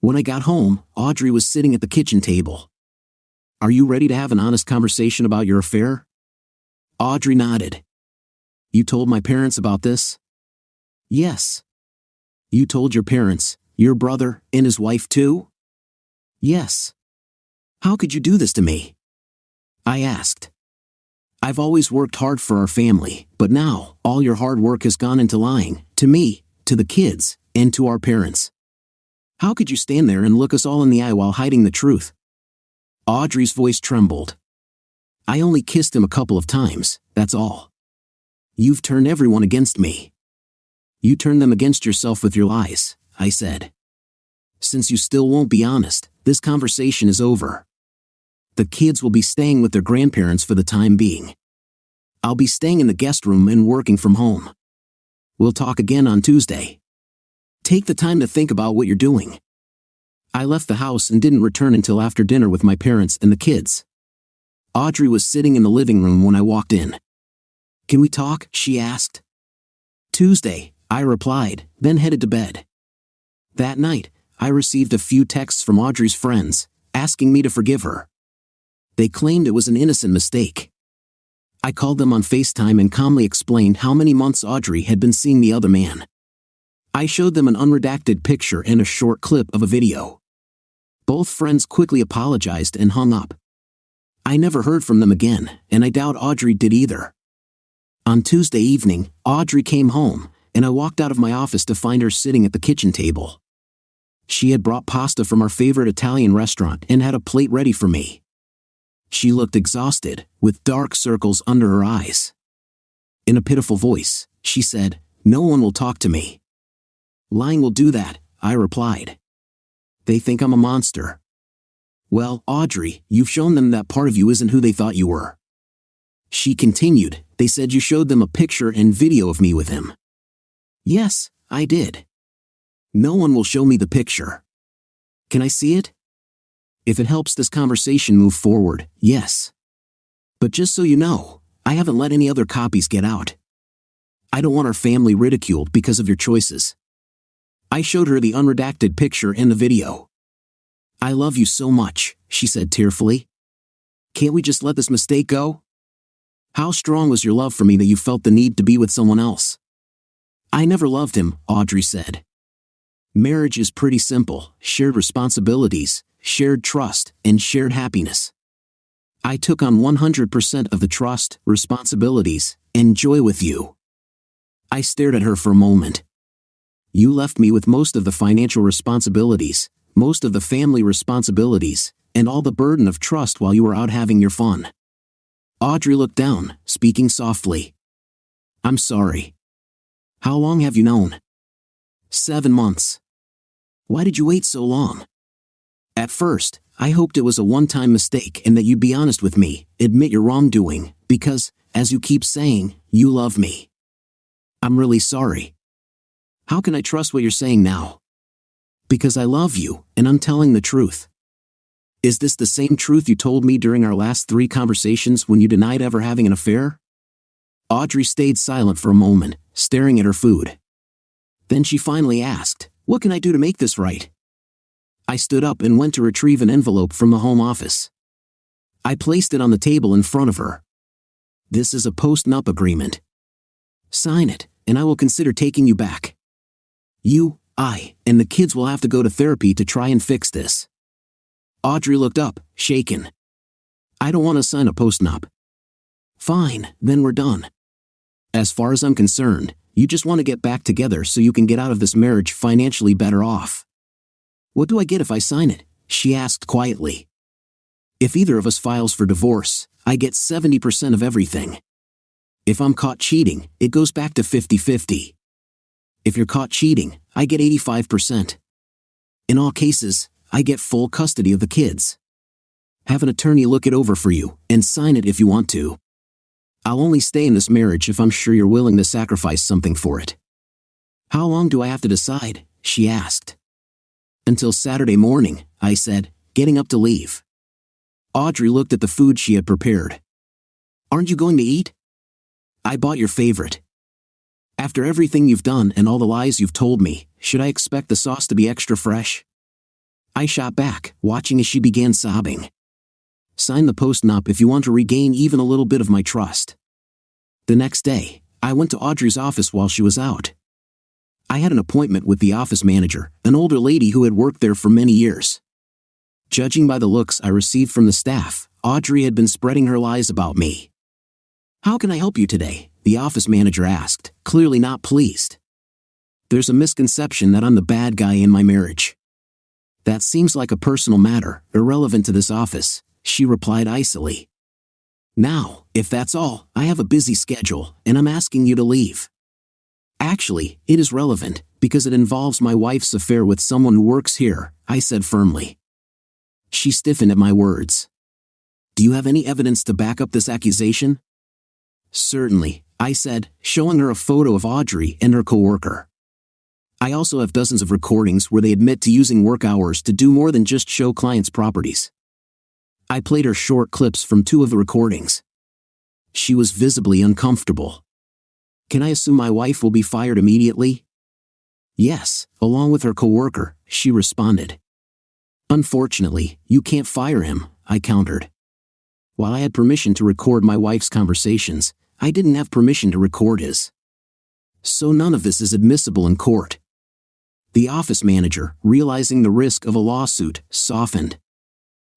When I got home, Audrey was sitting at the kitchen table. "Are you ready to have an honest conversation about your affair?" Audrey nodded. "You told my parents about this?" "Yes." "You told your parents, your brother, and his wife too?" "Yes." "How could you do this to me?" I asked. "I've always worked hard for our family, but now, all your hard work has gone into lying, to me, to the kids, and to our parents. How could you stand there and look us all in the eye while hiding the truth?" Audrey's voice trembled. "I only kissed him a couple of times, that's all. You've turned everyone against me. You turned them against yourself with your lies," I said. "Since you still won't be honest, this conversation is over. The kids will be staying with their grandparents for the time being. I'll be staying in the guest room and working from home. We'll talk again on Tuesday. Take the time to think about what you're doing." I left the house and didn't return until after dinner with my parents and the kids. Audrey was sitting in the living room when I walked in. "Can we talk?" she asked. "Tuesday," I replied, then headed to bed. That night, I received a few texts from Audrey's friends, asking me to forgive her. They claimed it was an innocent mistake. I called them on FaceTime and calmly explained how many months Audrey had been seeing the other man. I showed them an unredacted picture and a short clip of a video. Both friends quickly apologized and hung up. I never heard from them again, and I doubt Audrey did either. On Tuesday evening, Audrey came home, and I walked out of my office to find her sitting at the kitchen table. She had brought pasta from our favorite Italian restaurant and had a plate ready for me. She looked exhausted, with dark circles under her eyes. In a pitiful voice, she said, "No one will talk to me." "Lying will do that," I replied. "They think I'm a monster." "Well, Audrey, you've shown them that part of you isn't who they thought you were." She continued, "They said you showed them a picture and video of me with him." "Yes, I did." "No one will show me the picture." "Can I see it?" "If it helps this conversation move forward, yes. But just so you know, I haven't let any other copies get out. I don't want our family ridiculed because of your choices." I showed her the unredacted picture and the video. "I love you so much," she said tearfully. "Can't we just let this mistake go?" How strong was your love for me that you felt the need to be with someone else? I never loved him, Audrey said. Marriage is pretty simple: shared responsibilities, shared trust, and shared happiness. I took on 100% of the trust, responsibilities, and joy with you. I stared at her for a moment. You left me with most of the financial responsibilities, most of the family responsibilities, and all the burden of trust while you were out having your fun. Audrey looked down, speaking softly. I'm sorry. How long have you known? 7 months. Why did you wait so long? At first, I hoped it was a one-time mistake and that you'd be honest with me, admit your wrongdoing, because, as you keep saying, you love me. I'm really sorry. How can I trust what you're saying now? Because I love you, and I'm telling the truth. Is this the same truth you told me during our last 3 conversations when you denied ever having an affair? Audrey stayed silent for a moment, staring at her food. Then she finally asked, What can I do to make this right? I stood up and went to retrieve an envelope from the home office. I placed it on the table in front of her. This is a post-nup agreement. Sign it, and I will consider taking you back. You, I, and the kids will have to go to therapy to try and fix this. Audrey looked up, shaken. I don't want to sign a post-nup. Fine, then we're done. As far as I'm concerned, you just want to get back together so you can get out of this marriage financially better off. What do I get if I sign it? She asked quietly. If either of us files for divorce, I get 70% of everything. If I'm caught cheating, it goes back to 50-50. If you're caught cheating, I get 85%. In all cases, I get full custody of the kids. Have an attorney look it over for you, and sign it if you want to. I'll only stay in this marriage if I'm sure you're willing to sacrifice something for it. How long do I have to decide? She asked. Until Saturday morning, I said, getting up to leave. Audrey looked at the food she had prepared. Aren't you going to eat? I bought your favorite. After everything you've done and all the lies you've told me, should I expect the sauce to be extra fresh? I shot back, watching as she began sobbing. Sign the post-nup if you want to regain even a little bit of my trust. The next day, I went to Audrey's office while she was out. I had an appointment with the office manager, an older lady who had worked there for many years. Judging by the looks I received from the staff, Audrey had been spreading her lies about me. How can I help you today? The office manager asked, clearly not pleased. There's a misconception that I'm the bad guy in my marriage. That seems like a personal matter, irrelevant to this office, she replied icily. Now, if that's all, I have a busy schedule, and I'm asking you to leave. Actually, it is relevant, because it involves my wife's affair with someone who works here, I said firmly. She stiffened at my words. Do you have any evidence to back up this accusation? Certainly, I said, showing her a photo of Audrey and her coworker. I also have dozens of recordings where they admit to using work hours to do more than just show clients' properties. I played her short clips from 2 of the recordings. She was visibly uncomfortable. Can I assume my wife will be fired immediately? Yes, along with her coworker, she responded. Unfortunately, you can't fire him, I countered. While I had permission to record my wife's conversations, I didn't have permission to record his. So none of this is admissible in court. The office manager, realizing the risk of a lawsuit, softened.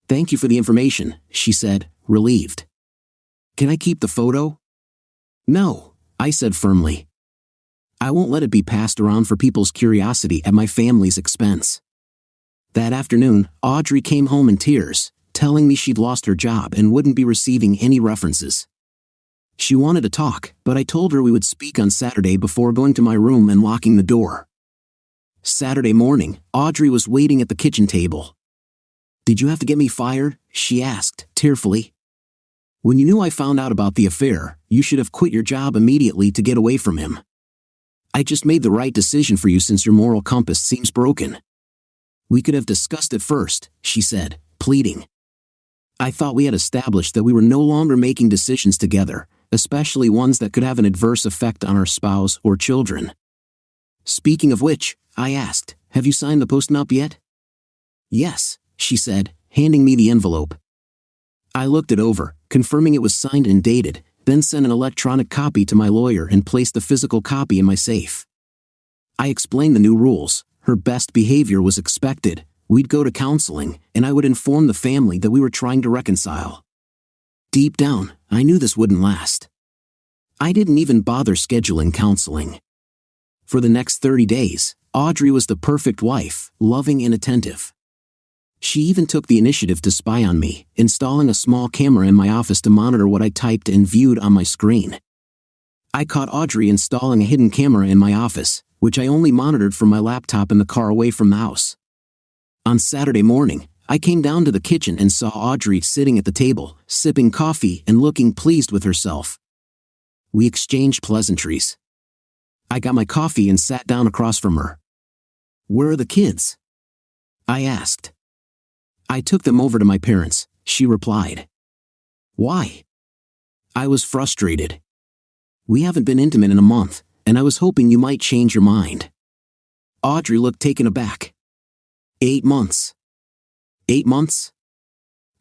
Thank you for the information, she said, relieved. Can I keep the photo? No, I said firmly. I won't let it be passed around for people's curiosity at my family's expense. That afternoon, Audrey came home in tears, telling me she'd lost her job and wouldn't be receiving any references. She wanted to talk, but I told her we would speak on Saturday before going to my room and locking the door. Saturday morning, Audrey was waiting at the kitchen table. Did you have to get me fired? She asked, tearfully. When you knew I found out about the affair, you should have quit your job immediately to get away from him. I just made the right decision for you since your moral compass seems broken. We could have discussed it first, she said, pleading. I thought we had established that we were no longer making decisions together, especially ones that could have an adverse effect on our spouse or children. Speaking of which, I asked, have you signed the post-nup yet? Yes, she said, handing me the envelope. I looked it over, confirming it was signed and dated, then sent an electronic copy to my lawyer and placed the physical copy in my safe. I explained the new rules. Her best behavior was expected, we'd go to counseling, and I would inform the family that we were trying to reconcile. Deep down, I knew this wouldn't last. I didn't even bother scheduling counseling. For the next 30 days, Audrey was the perfect wife, loving and attentive. She even took the initiative to spy on me, installing a small camera in my office to monitor what I typed and viewed on my screen. I caught Audrey installing a hidden camera in my office, which I only monitored from my laptop in the car away from the house. On Saturday morning, I came down to the kitchen and saw Audrey sitting at the table, sipping coffee and looking pleased with herself. We exchanged pleasantries. I got my coffee and sat down across from her. "Where are the kids?" I asked. "I took them over to my parents," she replied. "Why?" I was frustrated. "We haven't been intimate in a month, and I was hoping you might change your mind." Audrey looked taken aback. 8 months. 8 months?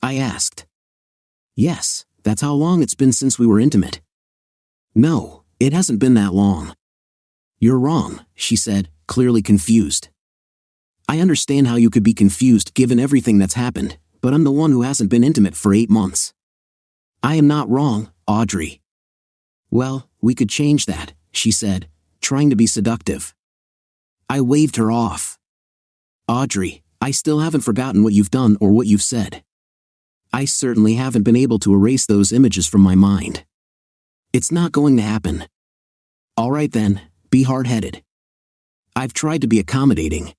I asked. "Yes, that's how long it's been since we were intimate." "No, it hasn't been that long." "You're wrong," she said, clearly confused. "I understand how you could be confused given everything that's happened, but I'm the one who hasn't been intimate for 8 months. I am not wrong, Audrey." "Well, we could change that," she said, trying to be seductive. I waved her off. "Audrey, I still haven't forgotten what you've done or what you've said. I certainly haven't been able to erase those images from my mind. It's not going to happen." "All right then, be hard-headed. I've tried to be accommodating.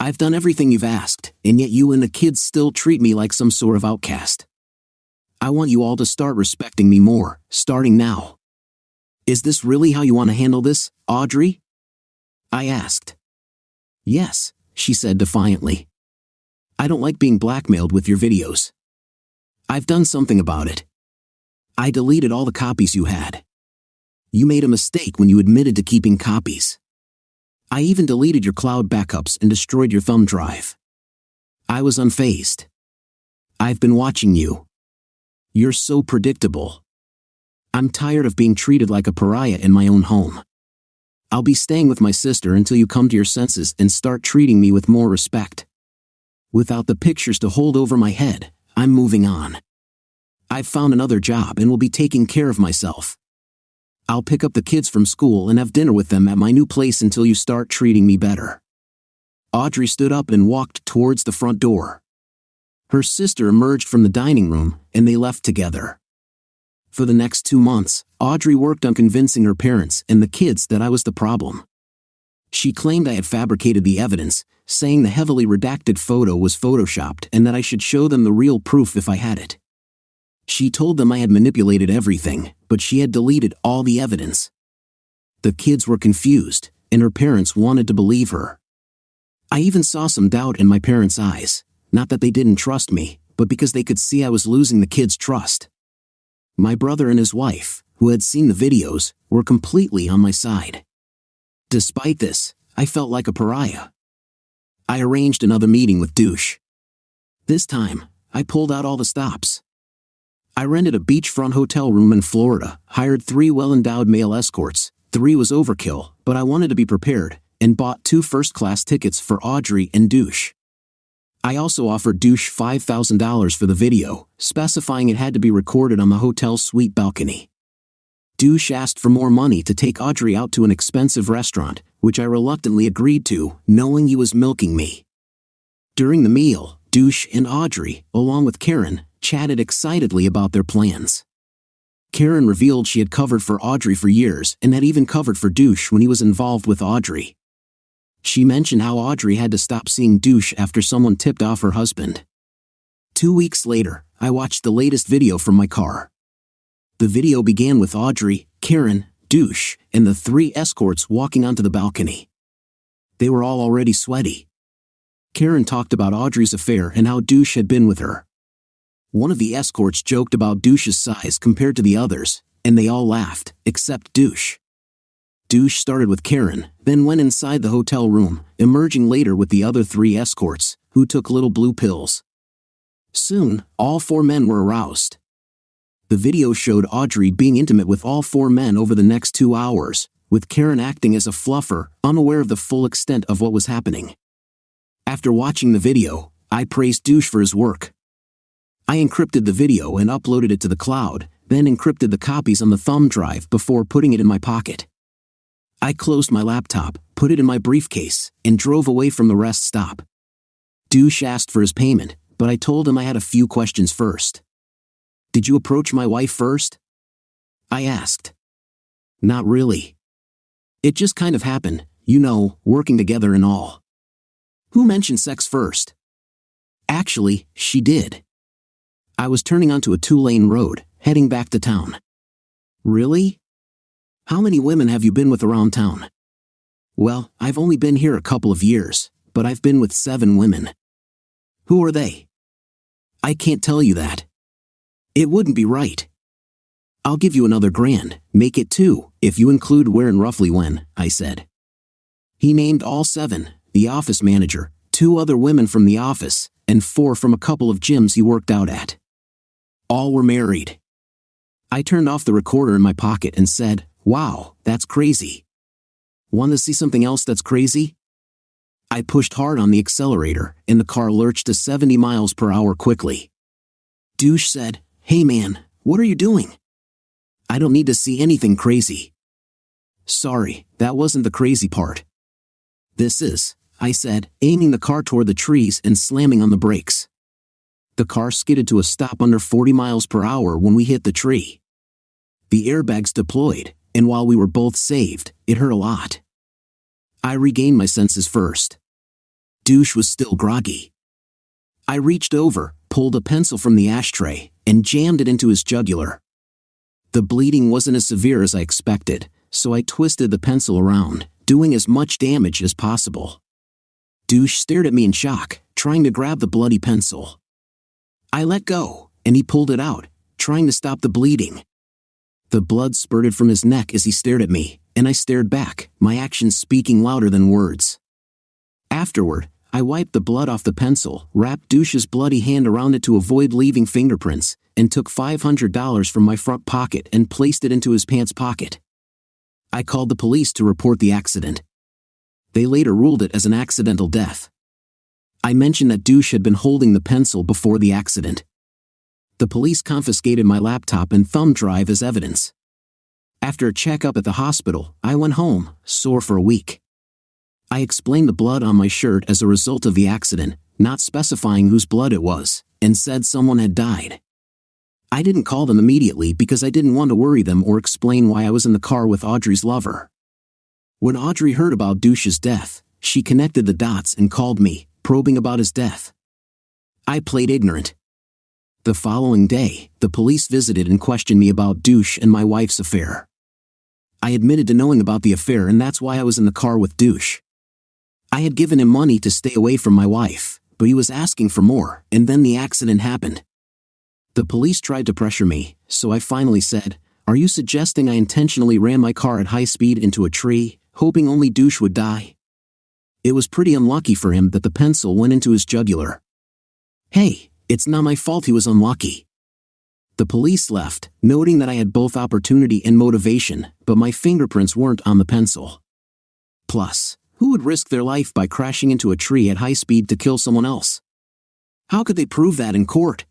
I've done everything you've asked, and yet you and the kids still treat me like some sort of outcast. I want you all to start respecting me more, starting now. Is this really how you want to handle this, Audrey?" I asked. "Yes," she said defiantly. "I don't like being blackmailed with your videos. I've done something about it. I deleted all the copies you had. You made a mistake when you admitted to keeping copies. I even deleted your cloud backups and destroyed your thumb drive. I was unfazed. I've been watching you. You're so predictable. I'm tired of being treated like a pariah in my own home. I'll be staying with my sister until you come to your senses and start treating me with more respect. Without the pictures to hold over my head, I'm moving on. I've found another job and will be taking care of myself. I'll pick up the kids from school and have dinner with them at my new place until you start treating me better." Audrey stood up and walked towards the front door. Her sister emerged from the dining room, and they left together. For the next 2 months, Audrey worked on convincing her parents and the kids that I was the problem. She claimed I had fabricated the evidence, saying the heavily redacted photo was photoshopped and that I should show them the real proof if I had it. She told them I had manipulated everything, but she had deleted all the evidence. The kids were confused, and her parents wanted to believe her. I even saw some doubt in my parents' eyes, not that they didn't trust me, but because they could see I was losing the kids' trust. My brother and his wife, who had seen the videos, were completely on my side. Despite this, I felt like a pariah. I arranged another meeting with Douche. This time, I pulled out all the stops. I rented a beachfront hotel room in Florida, hired 3 well-endowed male escorts. 3 was overkill, but I wanted to be prepared, and bought 2 first-class tickets for Audrey and Douche. I also offered Douche $5,000 for the video, specifying it had to be recorded on the hotel suite balcony. Douche asked for more money to take Audrey out to an expensive restaurant, which I reluctantly agreed to, knowing he was milking me. During the meal, Douche and Audrey, along with Karen, chatted excitedly about their plans. Karen revealed she had covered for Audrey for years and had even covered for Douche when he was involved with Audrey. She mentioned how Audrey had to stop seeing Douche after someone tipped off her husband. 2 weeks later, I watched the latest video from my car. The video began with Audrey, Karen, Douche, and the 3 escorts walking onto the balcony. They were all already sweaty. Karen talked about Audrey's affair and how Douche had been with her. One of the escorts joked about Douche's size compared to the others, and they all laughed, except Douche. Douche started with Karen, then went inside the hotel room, emerging later with the other 3 escorts, who took little blue pills. Soon, all 4 men were aroused. The video showed Audrey being intimate with all 4 men over the next 2 hours, with Karen acting as a fluffer, unaware of the full extent of what was happening. After watching the video, I praised Douche for his work. I encrypted the video and uploaded it to the cloud, then encrypted the copies on the thumb drive before putting it in my pocket. I closed my laptop, put it in my briefcase, and drove away from the rest stop. Douche asked for his payment, but I told him I had a few questions first. "Did you approach my wife first?" I asked. "Not really. It just kind of happened, working together and all." "Who mentioned sex first?" "Actually, she did. I was turning onto a 2-lane road, heading back to town." "Really? How many women have you been with around town?" "Well, I've only been here a couple of years, but I've been with 7 women." "Who are they?" "I can't tell you that. It wouldn't be right." "I'll give you another $1,000, make it 2, if you include where and roughly when," I said. He named all 7, the office manager, 2 other women from the office, and 4 from a couple of gyms he worked out at. All were married. I turned off the recorder in my pocket and said, "Wow, that's crazy. Want to see something else that's crazy?" I pushed hard on the accelerator, and the car lurched to 70 miles per hour quickly. Douche said, "Hey man, what are you doing?" "I don't need to see anything crazy." "Sorry, that wasn't the crazy part." "This is," I said, aiming the car toward the trees and slamming on the brakes. The car skidded to a stop under 40 miles per hour when we hit the tree. The airbags deployed, and while we were both saved, it hurt a lot. I regained my senses first. Douche was still groggy. I reached over, pulled a pencil from the ashtray, and jammed it into his jugular. The bleeding wasn't as severe as I expected, so I twisted the pencil around, doing as much damage as possible. Douche stared at me in shock, trying to grab the bloody pencil. I let go, and he pulled it out, trying to stop the bleeding. The blood spurted from his neck as he stared at me, and I stared back, my actions speaking louder than words. Afterward, I wiped the blood off the pencil, wrapped Douche's bloody hand around it to avoid leaving fingerprints, and took $500 from my front pocket and placed it into his pants pocket. I called the police to report the accident. They later ruled it as an accidental death. I mentioned that Douche had been holding the pencil before the accident. The police confiscated my laptop and thumb drive as evidence. After a checkup at the hospital, I went home, sore for a week. I explained the blood on my shirt as a result of the accident, not specifying whose blood it was, and said someone had died. I didn't call them immediately because I didn't want to worry them or explain why I was in the car with Audrey's lover. When Audrey heard about Douche's death, she connected the dots and called me, probing about his death. I played ignorant. The following day, the police visited and questioned me about Douche and my wife's affair. I admitted to knowing about the affair, and that's why I was in the car with Douche. I had given him money to stay away from my wife, but he was asking for more, and then the accident happened. The police tried to pressure me, so I finally said, "Are you suggesting I intentionally ran my car at high speed into a tree, hoping only Douche would die?" It was pretty unlucky for him that the pencil went into his jugular. "Hey, it's not my fault he was unlucky." The police left, noting that I had both opportunity and motivation, but my fingerprints weren't on the pencil. Plus, who would risk their life by crashing into a tree at high speed to kill someone else? How could they prove that in court?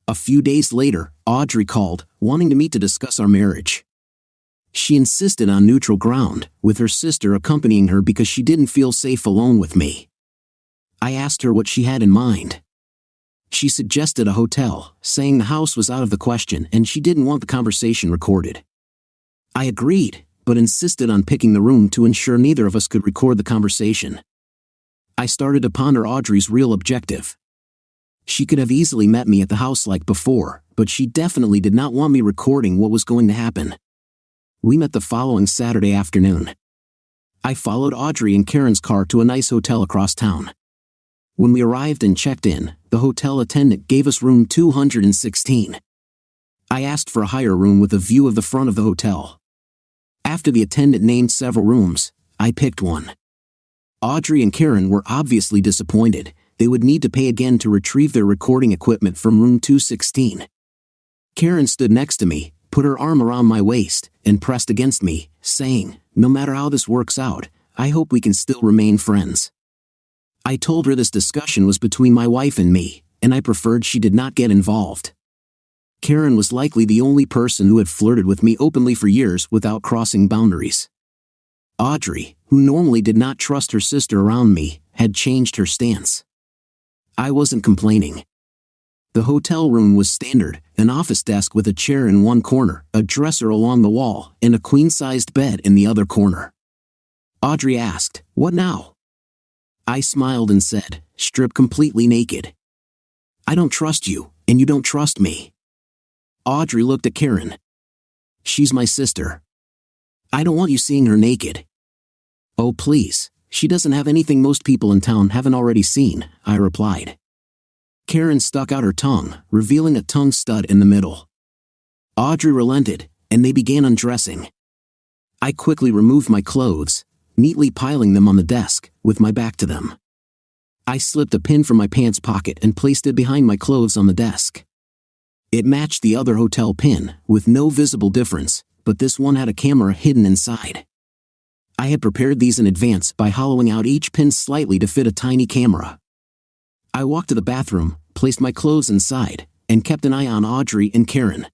A few days later, Audrey called, wanting to meet to discuss our marriage. She insisted on neutral ground, with her sister accompanying her because she didn't feel safe alone with me. I asked her what she had in mind. She suggested a hotel, saying the house was out of the question and she didn't want the conversation recorded. I agreed, but insisted on picking the room to ensure neither of us could record the conversation. I started to ponder Audrey's real objective. She could have easily met me at the house like before, but she definitely did not want me recording what was going to happen. We met the following Saturday afternoon. I followed Audrey and Karen's car to a nice hotel across town. When we arrived and checked in, the hotel attendant gave us room 216. I asked for a higher room with a view of the front of the hotel. After the attendant named several rooms, I picked one. Audrey and Karen were obviously disappointed. They would need to pay again to retrieve their recording equipment from room 216. Karen stood next to me, put her arm around my waist, and pressed against me, saying, "No matter how this works out, I hope we can still remain friends." I told her this discussion was between my wife and me, and I preferred she did not get involved. Karen was likely the only person who had flirted with me openly for years without crossing boundaries. Audrey, who normally did not trust her sister around me, had changed her stance. I wasn't complaining. The hotel room was standard, an office desk with a chair in one corner, a dresser along the wall, and a queen-sized bed in the other corner. Audrey asked, "What now?" I smiled and said, "Strip completely naked." "I don't trust you, and you don't trust me." Audrey looked at Karen. "She's my sister. I don't want you seeing her naked." "Oh please, she doesn't have anything most people in town haven't already seen," I replied. Karen stuck out her tongue, revealing a tongue stud in the middle. Audrey relented, and they began undressing. I quickly removed my clothes, neatly piling them on the desk, with my back to them. I slipped a pin from my pants pocket and placed it behind my clothes on the desk. It matched the other hotel pin, with no visible difference, but this one had a camera hidden inside. I had prepared these in advance by hollowing out each pin slightly to fit a tiny camera. I walked to the bathroom, placed my clothes inside, and kept an eye on Audrey and Karen.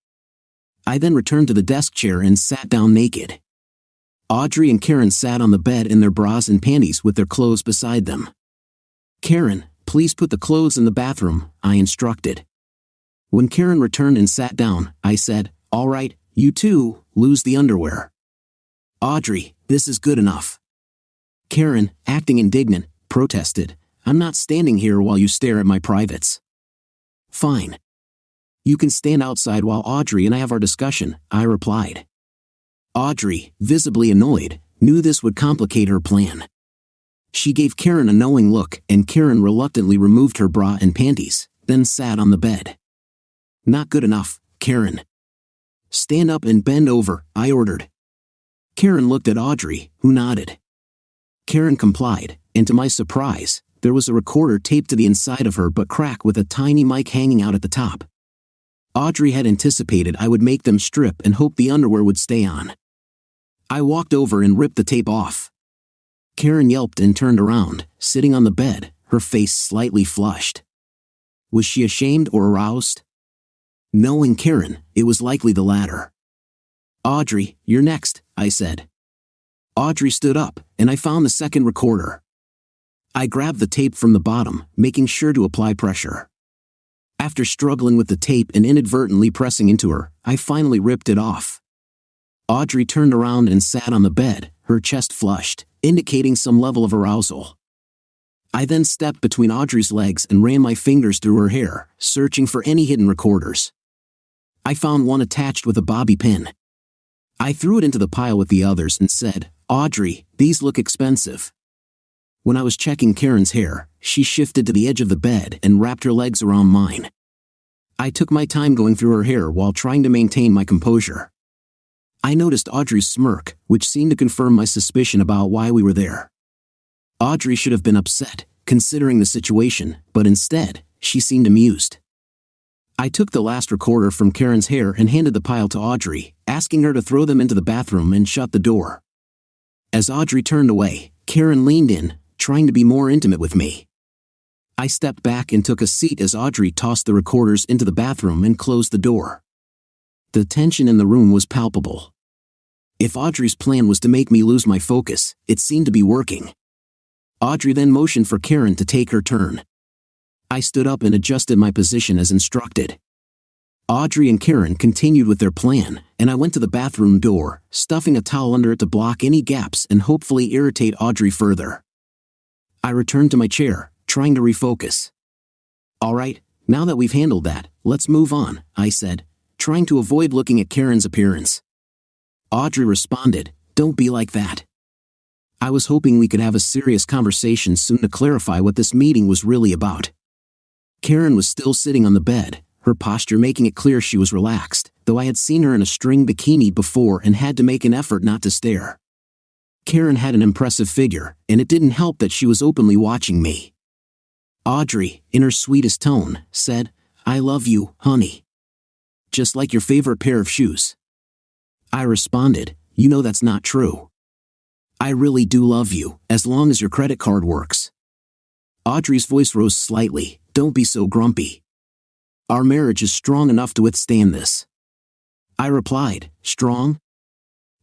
I then returned to the desk chair and sat down naked. Audrey and Karen sat on the bed in their bras and panties with their clothes beside them. "Karen, please put the clothes in the bathroom," I instructed. When Karen returned and sat down, I said, "All right, you two, lose the underwear." "Audrey, this is good enough." Karen, acting indignant, protested, "I'm not standing here while you stare at my privates." "Fine. You can stand outside while Audrey and I have our discussion," I replied. Audrey, visibly annoyed, knew this would complicate her plan. She gave Karen a knowing look, and Karen reluctantly removed her bra and panties, then sat on the bed. "Not good enough, Karen. Stand up and bend over," I ordered. Karen looked at Audrey, who nodded. Karen complied, and to my surprise, there was a recorder taped to the inside of her but cracked with a tiny mic hanging out at the top. Audrey had anticipated I would make them strip and hoped the underwear would stay on. I walked over and ripped the tape off. Karen yelped and turned around, sitting on the bed, her face slightly flushed. Was she ashamed or aroused? Knowing Karen, it was likely the latter. "Audrey, you're next," I said. Audrey stood up, and I found the second recorder. I grabbed the tape from the bottom, making sure to apply pressure. After struggling with the tape and inadvertently pressing into her, I finally ripped it off. Audrey turned around and sat on the bed, her chest flushed, indicating some level of arousal. I then stepped between Audrey's legs and ran my fingers through her hair, searching for any hidden recorders. I found one attached with a bobby pin. I threw it into the pile with the others and said, "Audrey, these look expensive." When I was checking Karen's hair, she shifted to the edge of the bed and wrapped her legs around mine. I took my time going through her hair while trying to maintain my composure. I noticed Audrey's smirk, which seemed to confirm my suspicion about why we were there. Audrey should have been upset, considering the situation, but instead, she seemed amused. I took the last recorder from Karen's hair and handed the pile to Audrey, asking her to throw them into the bathroom and shut the door. As Audrey turned away, Karen leaned in, trying to be more intimate with me. I stepped back and took a seat as Audrey tossed the recorders into the bathroom and closed the door. The tension in the room was palpable. If Audrey's plan was to make me lose my focus, it seemed to be working. Audrey then motioned for Karen to take her turn. I stood up and adjusted my position as instructed. Audrey and Karen continued with their plan, and I went to the bathroom door, stuffing a towel under it to block any gaps and hopefully irritate Audrey further. I returned to my chair, trying to refocus. "All right, now that we've handled that, let's move on," I said, trying to avoid looking at Karen's appearance. Audrey responded, "Don't be like that." I was hoping we could have a serious conversation soon to clarify what this meeting was really about. Karen was still sitting on the bed, her posture making it clear she was relaxed, though I had seen her in a string bikini before and had to make an effort not to stare. Karen had an impressive figure, and it didn't help that she was openly watching me. Audrey, in her sweetest tone, said, "I love you, honey." Just like your favorite pair of shoes. I responded, you know that's not true. I really do love you, as long as your credit card works. Audrey's voice rose slightly, don't be so grumpy. Our marriage is strong enough to withstand this. I replied, strong?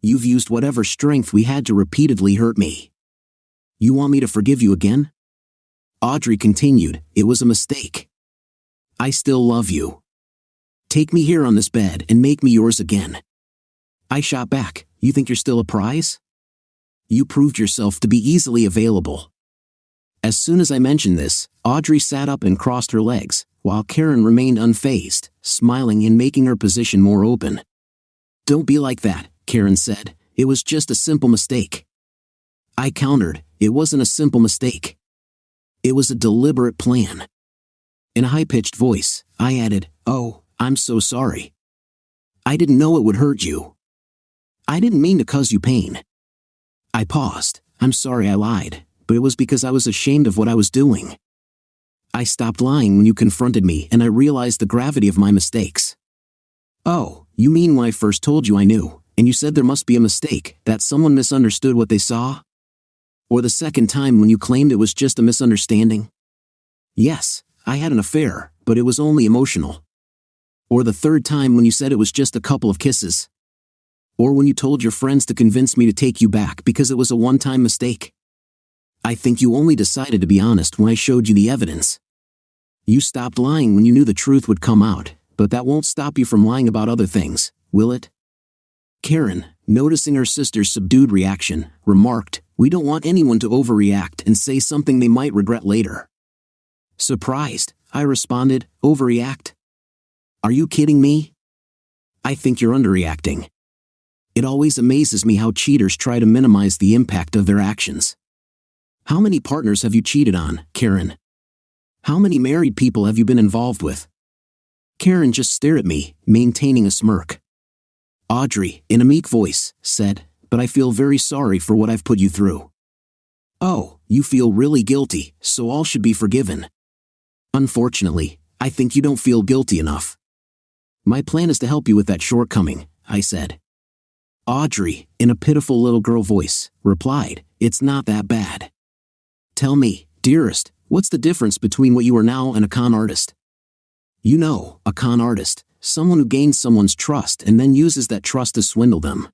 You've used whatever strength we had to repeatedly hurt me. You want me to forgive you again? Audrey continued, it was a mistake. I still love you. Take me here on this bed and make me yours again. I shot back, you think you're still a prize? You proved yourself to be easily available. As soon as I mentioned this, Audrey sat up and crossed her legs, while Karen remained unfazed, smiling and making her position more open. Don't be like that, Karen said, it was just a simple mistake. I countered, it wasn't a simple mistake. It was a deliberate plan. In a high-pitched voice, I added, oh, I'm so sorry. I didn't know it would hurt you. I didn't mean to cause you pain. I paused, I'm sorry I lied, but it was because I was ashamed of what I was doing. I stopped lying when you confronted me and I realized the gravity of my mistakes. Oh, you mean when I first told you I knew, and you said there must be a mistake, that someone misunderstood what they saw? Or the second time when you claimed it was just a misunderstanding? Yes, I had an affair, but it was only emotional. Or the third time when you said it was just a couple of kisses? Or when you told your friends to convince me to take you back because it was a one-time mistake? I think you only decided to be honest when I showed you the evidence. You stopped lying when you knew the truth would come out, but that won't stop you from lying about other things, will it? Karen, noticing her sister's subdued reaction, remarked, we don't want anyone to overreact and say something they might regret later. Surprised, I responded, overreact? Are you kidding me? I think you're underreacting. It always amazes me how cheaters try to minimize the impact of their actions. How many partners have you cheated on, Karen? How many married people have you been involved with? Karen just stared at me, maintaining a smirk. Audrey, in a meek voice, said, but I feel very sorry for what I've put you through. Oh, you feel really guilty, so all should be forgiven. Unfortunately, I think you don't feel guilty enough. My plan is to help you with that shortcoming, I said. Audrey, in a pitiful little girl voice, replied, it's not that bad. Tell me, dearest, what's the difference between what you are now and a con artist? You know, a con artist, someone who gains someone's trust and then uses that trust to swindle them.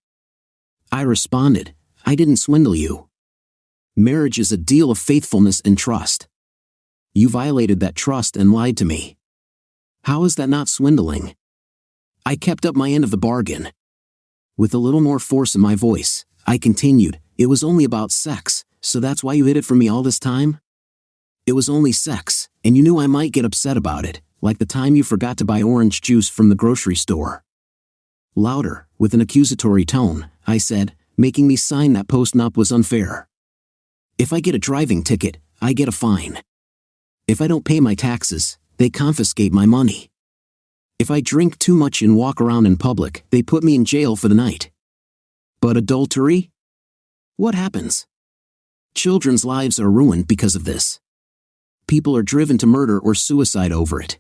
I responded, I didn't swindle you. Marriage is a deal of faithfulness and trust. You violated that trust and lied to me. How is that not swindling? I kept up my end of the bargain. With a little more force in my voice, I continued, it was only about sex, so that's why you hid it from me all this time? It was only sex, and you knew I might get upset about it, like the time you forgot to buy orange juice from the grocery store. Louder, with an accusatory tone, I said, making me sign that post-nup was unfair. If I get a driving ticket, I get a fine. If I don't pay my taxes, they confiscate my money. If I drink too much and walk around in public, they put me in jail for the night. But adultery? What happens? Children's lives are ruined because of this. People are driven to murder or suicide over it.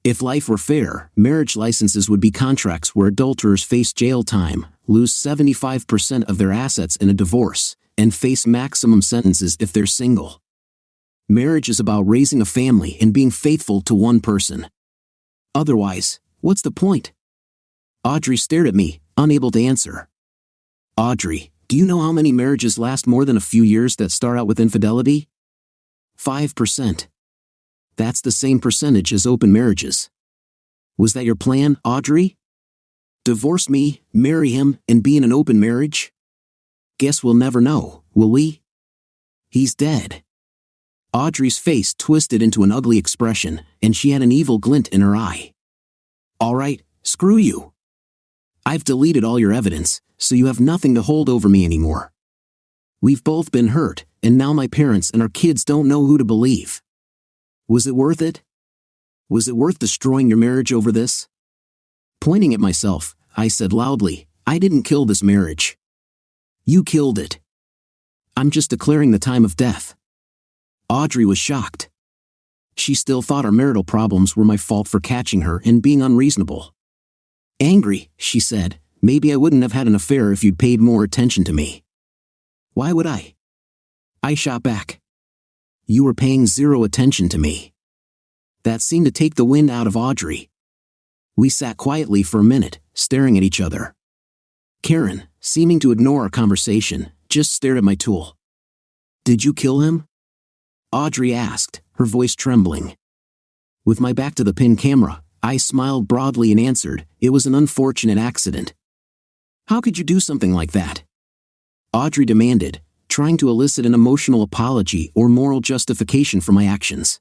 If life were fair, marriage licenses would be contracts where adulterers face jail time, lose 75% of their assets in a divorce, and face maximum sentences if they're single. Marriage is about raising a family and being faithful to one person. Otherwise, what's the point? Audrey stared at me, unable to answer. Audrey, do you know how many marriages last more than a few years that start out with infidelity? 5%. That's the same percentage as open marriages. Was that your plan, Audrey? Divorce me, marry him, and be in an open marriage? Guess we'll never know, will we? He's dead. Audrey's face twisted into an ugly expression, and she had an evil glint in her eye. All right, screw you. I've deleted all your evidence, so you have nothing to hold over me anymore. We've both been hurt, and now my parents and our kids don't know who to believe. Was it worth it? Was it worth destroying your marriage over this? Pointing at myself, I said loudly, I didn't kill this marriage. You killed it. I'm just declaring the time of death. Audrey was shocked. She still thought our marital problems were my fault for catching her and being unreasonable. Angry, she said, maybe I wouldn't have had an affair if you'd paid more attention to me. Why would I? I shot back. You were paying zero attention to me. That seemed to take the wind out of Audrey. We sat quietly for a minute, staring at each other. Karen, seeming to ignore our conversation, just stared at my tool. Did you kill him? Audrey asked, her voice trembling. With my back to the pin camera, I smiled broadly and answered, it was an unfortunate accident. How could you do something like that? Audrey demanded, trying to elicit an emotional apology or moral justification for my actions.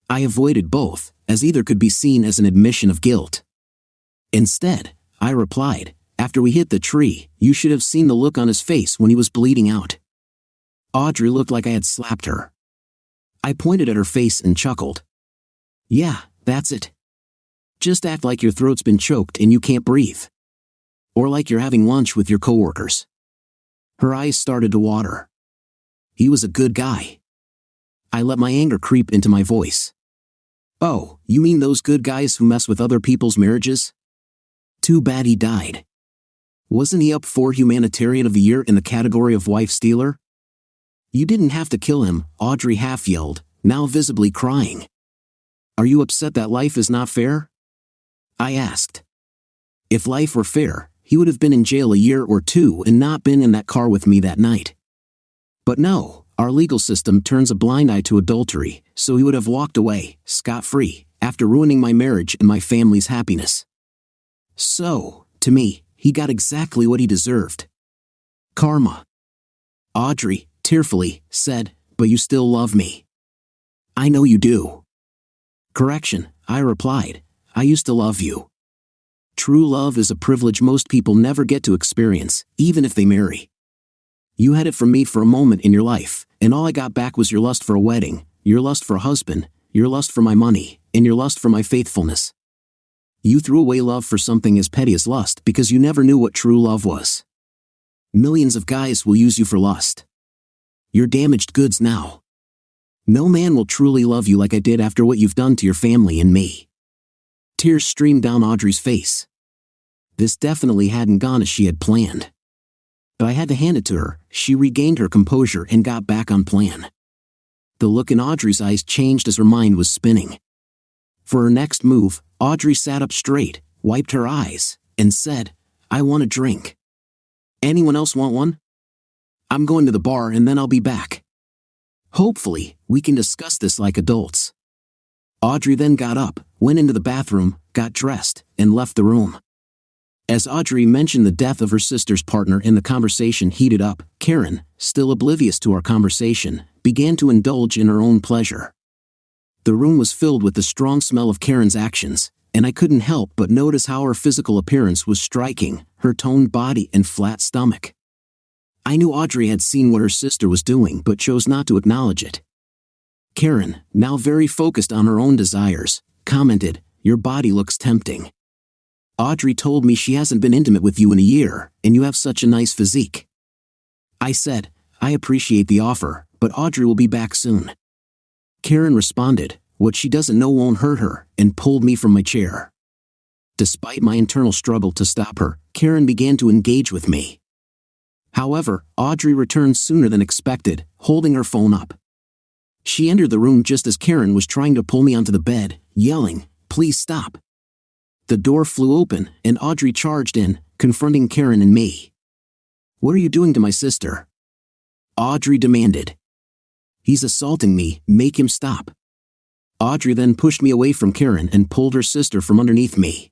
I avoided both, as either could be seen as an admission of guilt. Instead, I replied, after we hit the tree, you should have seen the look on his face when he was bleeding out. Audrey looked like I had slapped her. I pointed at her face and chuckled. Yeah, that's it. Just act like your throat's been choked and you can't breathe. Or like you're having lunch with your coworkers. Her eyes started to water. He was a good guy. I let my anger creep into my voice. Oh, you mean those good guys who mess with other people's marriages? Too bad he died. Wasn't he up for Humanitarian of the Year in the category of wife stealer? You didn't have to kill him, Audrey half yelled, now visibly crying. Are you upset that life is not fair? I asked. If life were fair, he would have been in jail a year or two and not been in that car with me that night. But no, our legal system turns a blind eye to adultery, so he would have walked away, scot-free, after ruining my marriage and my family's happiness. So, to me, he got exactly what he deserved. Karma. Audrey, tearfully, said, but you still love me. I know you do. Correction, I replied, I used to love you. True love is a privilege most people never get to experience, even if they marry. You had it from me for a moment in your life, and all I got back was your lust for a wedding, your lust for a husband, your lust for my money, and your lust for my faithfulness. You threw away love for something as petty as lust because you never knew what true love was. Millions of guys will use you for lust. You're damaged goods now. No man will truly love you like I did after what you've done to your family and me. Tears streamed down Audrey's face. This definitely hadn't gone as she had planned. But I had to hand it to her. She regained her composure and got back on plan. The look in Audrey's eyes changed as her mind was spinning. For her next move, Audrey sat up straight, wiped her eyes, and said, I want a drink. Anyone else want one? I'm going to the bar and then I'll be back. Hopefully, we can discuss this like adults. Audrey then got up, went into the bathroom, got dressed, and left the room. As Audrey mentioned the death of her sister's partner and the conversation heated up, Karen, still oblivious to our conversation, began to indulge in her own pleasure. The room was filled with the strong smell of Karen's actions, and I couldn't help but notice how her physical appearance was striking, her toned body and flat stomach. I knew Audrey had seen what her sister was doing but chose not to acknowledge it. Karen, now very focused on her own desires, commented, Your body looks tempting. Audrey told me she hasn't been intimate with you in a year, and you have such a nice physique. I said, I appreciate the offer, but Audrey will be back soon. Karen responded, What she doesn't know won't hurt her, and pulled me from my chair. Despite my internal struggle to stop her, Karen began to engage with me. However, Audrey returned sooner than expected, holding her phone up. She entered the room just as Karen was trying to pull me onto the bed, yelling, Please stop. The door flew open, and Audrey charged in, confronting Karen and me. What are you doing to my sister? Audrey demanded. He's assaulting me, make him stop. Audrey then pushed me away from Karen and pulled her sister from underneath me.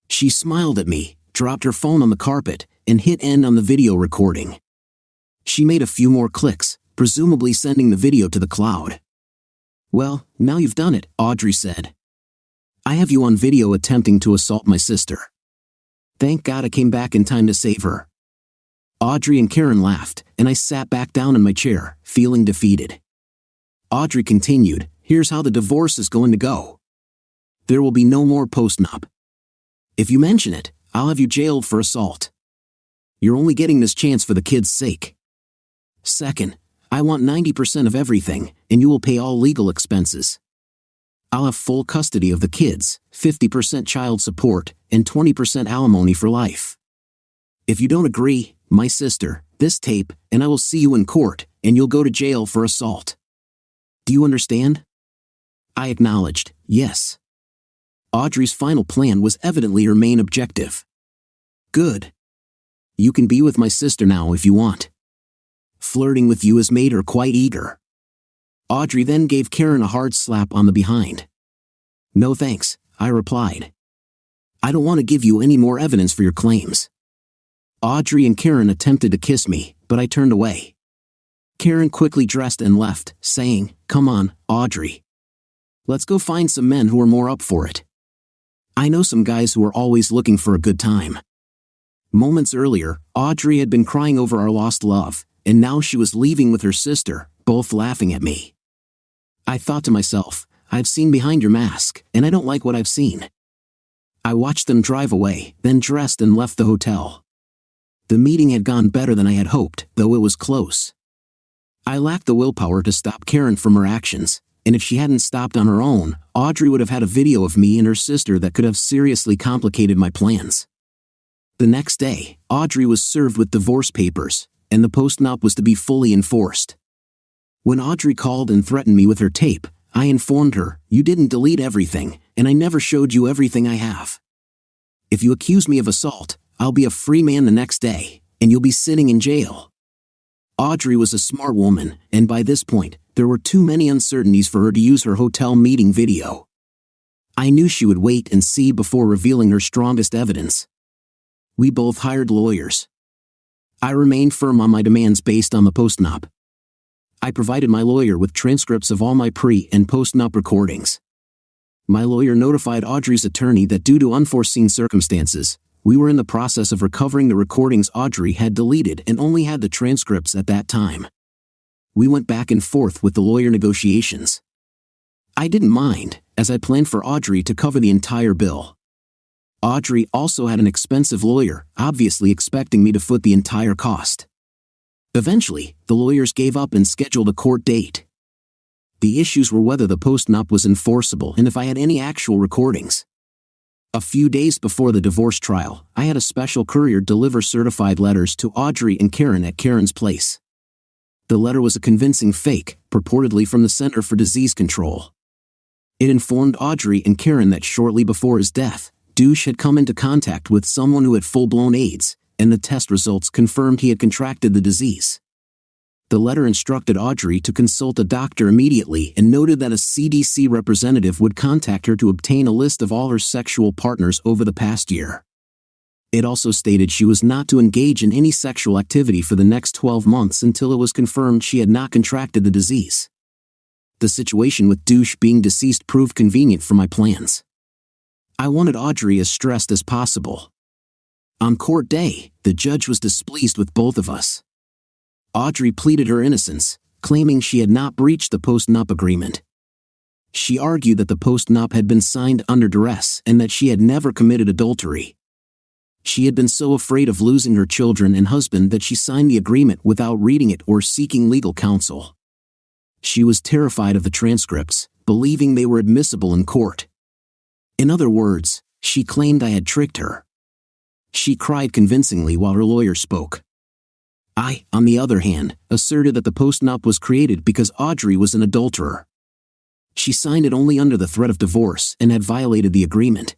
She smiled at me, dropped her phone on the carpet, and hit end on the video recording. She made a few more clicks, presumably sending the video to the cloud. Well, now you've done it, Audrey said. I have you on video attempting to assault my sister. Thank God I came back in time to save her. Audrey and Karen laughed, and I sat back down in my chair, feeling defeated. Audrey continued, Here's how the divorce is going to go. There will be no more post-nup. If you mention it, I'll have you jailed for assault. You're only getting this chance for the kid's sake. Second, I want 90% of everything, and you will pay all legal expenses. I'll have full custody of the kids, 50% child support, and 20% alimony for life. If you don't agree, my sister, this tape, and I will see you in court, and you'll go to jail for assault. Do you understand? I acknowledged, yes. Audrey's final plan was evidently her main objective. Good. You can be with my sister now if you want. Flirting with you has made her quite eager. Audrey then gave Karen a hard slap on the behind. No thanks, I replied. I don't want to give you any more evidence for your claims. Audrey and Karen attempted to kiss me, but I turned away. Karen quickly dressed and left, saying, "Come on, Audrey. Let's go find some men who are more up for it. I know some guys who are always looking for a good time." Moments earlier, Audrey had been crying over our lost love, and now she was leaving with her sister, both laughing at me. I thought to myself, I've seen behind your mask, and I don't like what I've seen. I watched them drive away, then dressed and left the hotel. The meeting had gone better than I had hoped, though it was close. I lacked the willpower to stop Karen from her actions, and if she hadn't stopped on her own, Audrey would have had a video of me and her sister that could have seriously complicated my plans. The next day, Audrey was served with divorce papers, and the post-nup was to be fully enforced. When Audrey called and threatened me with her tape, I informed her, "You didn't delete everything, and I never showed you everything I have. If you accuse me of assault, I'll be a free man the next day, and you'll be sitting in jail." Audrey was a smart woman, and by this point, there were too many uncertainties for her to use her hotel meeting video. I knew she would wait and see before revealing her strongest evidence. We both hired lawyers. I remained firm on my demands based on the post-nup. I provided my lawyer with transcripts of all my pre- and post-nup recordings. My lawyer notified Audrey's attorney that due to unforeseen circumstances, we were in the process of recovering the recordings Audrey had deleted and only had the transcripts at that time. We went back and forth with the lawyer negotiations. I didn't mind, as I planned for Audrey to cover the entire bill. Audrey also had an expensive lawyer, obviously expecting me to foot the entire cost. Eventually, the lawyers gave up and scheduled a court date. The issues were whether the post-nup was enforceable and if I had any actual recordings. A few days before the divorce trial, I had a special courier deliver certified letters to Audrey and Karen at Karen's place. The letter was a convincing fake, purportedly from the Center for Disease Control. It informed Audrey and Karen that shortly before his death, Douche had come into contact with someone who had full-blown AIDS, and the test results confirmed he had contracted the disease. The letter instructed Audrey to consult a doctor immediately and noted that a CDC representative would contact her to obtain a list of all her sexual partners over the past year. It also stated she was not to engage in any sexual activity for the next 12 months until it was confirmed she had not contracted the disease. The situation with Douche being deceased proved convenient for my plans. I wanted Audrey as stressed as possible. On court day, the judge was displeased with both of us. Audrey pleaded her innocence, claiming she had not breached the post-nup agreement. She argued that the post-nup had been signed under duress and that she had never committed adultery. She had been so afraid of losing her children and husband that she signed the agreement without reading it or seeking legal counsel. She was terrified of the transcripts, believing they were admissible in court. In other words, she claimed I had tricked her. She cried convincingly while her lawyer spoke. I, on the other hand, asserted that the post-nup was created because Audrey was an adulterer. She signed it only under the threat of divorce and had violated the agreement.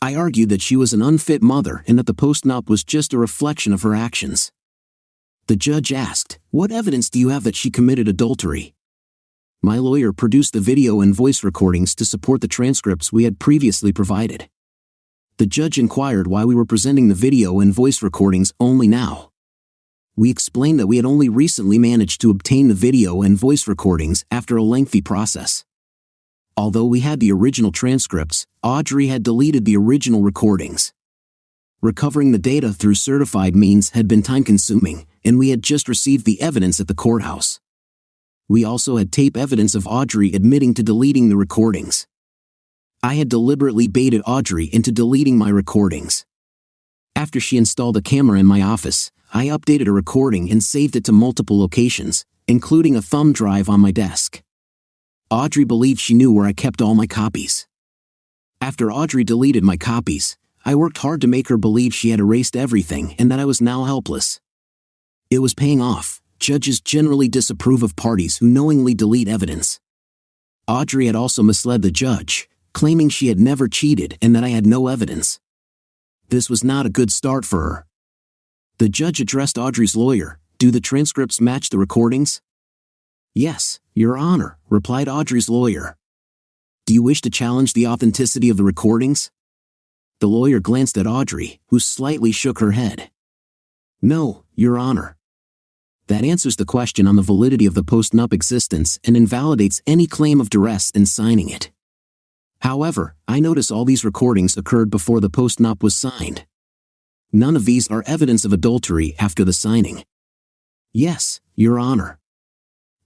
I argued that she was an unfit mother and that the post-nup was just a reflection of her actions. The judge asked, "What evidence do you have that she committed adultery?" My lawyer produced the video and voice recordings to support the transcripts we had previously provided. The judge inquired why we were presenting the video and voice recordings only now. We explained that we had only recently managed to obtain the video and voice recordings after a lengthy process. Although we had the original transcripts, Audrey had deleted the original recordings. Recovering the data through certified means had been time-consuming, and we had just received the evidence at the courthouse. We also had tape evidence of Audrey admitting to deleting the recordings. I had deliberately baited Audrey into deleting my recordings. After she installed a camera in my office, I updated a recording and saved it to multiple locations, including a thumb drive on my desk. Audrey believed she knew where I kept all my copies. After Audrey deleted my copies, I worked hard to make her believe she had erased everything and that I was now helpless. It was paying off. Judges generally disapprove of parties who knowingly delete evidence. Audrey had also misled the judge, claiming she had never cheated and that I had no evidence. This was not a good start for her. The judge addressed Audrey's lawyer. "Do the transcripts match the recordings?" "Yes, Your Honor," replied Audrey's lawyer. "Do you wish to challenge the authenticity of the recordings?" The lawyer glanced at Audrey, who slightly shook her head. "No, Your Honor." That answers the question on the validity of the post-nup existence and invalidates any claim of duress in signing it. However, I notice all these recordings occurred before the post-nup was signed. None of these are evidence of adultery after the signing. "Yes, Your Honor."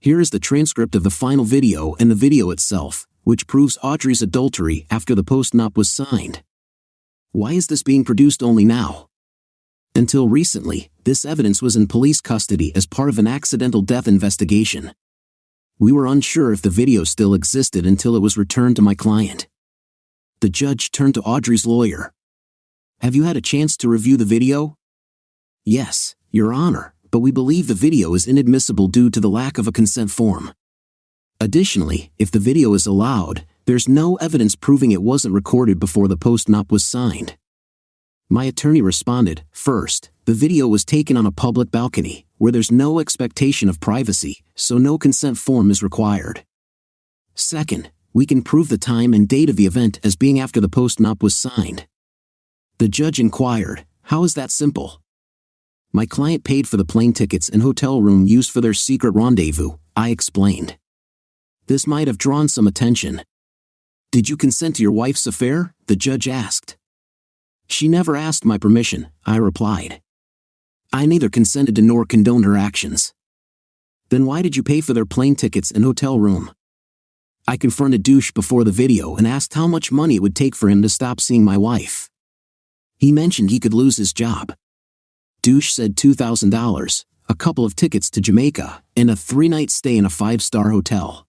Here is the transcript of the final video and the video itself, which proves Audrey's adultery after the post-nup was signed. Why is this being produced only now? Until recently, this evidence was in police custody as part of an accidental death investigation. We were unsure if the video still existed until it was returned to my client. The judge turned to Audrey's lawyer. "Have you had a chance to review the video?" "Yes, Your Honor, but we believe the video is inadmissible due to the lack of a consent form. Additionally, if the video is allowed, there's no evidence proving it wasn't recorded before the post-nup was signed." My attorney responded, "First, the video was taken on a public balcony, where there's no expectation of privacy, so no consent form is required. Second, we can prove the time and date of the event as being after the post-nup was signed." The judge inquired, "How is that simple?" "My client paid for the plane tickets and hotel room used for their secret rendezvous," I explained. This might have drawn some attention. "Did you consent to your wife's affair?" the judge asked. "She never asked my permission," I replied. "I neither consented to nor condoned her actions." "Then why did you pay for their plane tickets and hotel room?" I confronted Douche before the video and asked how much money it would take for him to stop seeing my wife. He mentioned he could lose his job. Douche said $2,000, a couple of tickets to Jamaica, and a 3-night stay in a 5-star hotel.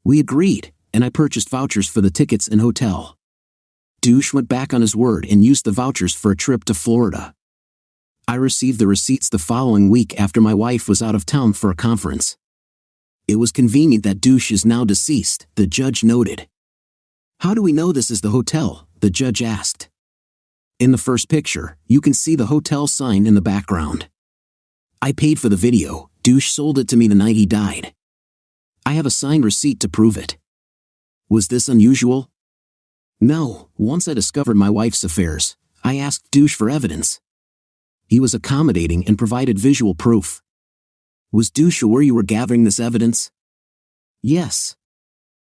We agreed, and I purchased vouchers for the tickets and hotel. Douche went back on his word and used the vouchers for a trip to Florida. I received the receipts the following week after my wife was out of town for a conference. It was convenient that Douche is now deceased, the judge noted. "How do we know this is the hotel?" the judge asked. "In the first picture, you can see the hotel sign in the background. I paid for the video. Douche sold it to me the night he died. I have a signed receipt to prove it." Was this unusual? No. Once I discovered my wife's affairs, I asked Douche for evidence. He was accommodating and provided visual proof. "Was Douche aware you were gathering this evidence?" "Yes.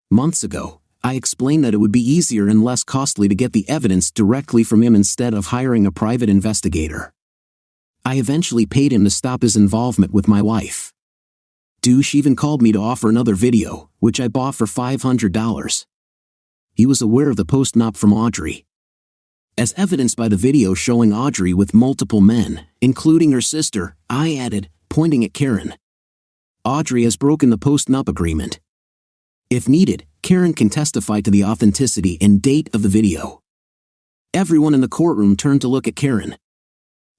Months ago, I explained that it would be easier and less costly to get the evidence directly from him instead of hiring a private investigator. I eventually paid him to stop his involvement with my wife. Douche even called me to offer another video, which I bought for $500. He was aware of the post-nup from Audrey. As evidenced by the video showing Audrey with multiple men, including her sister, I added, pointing at Karen. Audrey has broken the post-nup agreement. If needed, Karen can testify to the authenticity and date of the video. Everyone in the courtroom turned to look at Karen.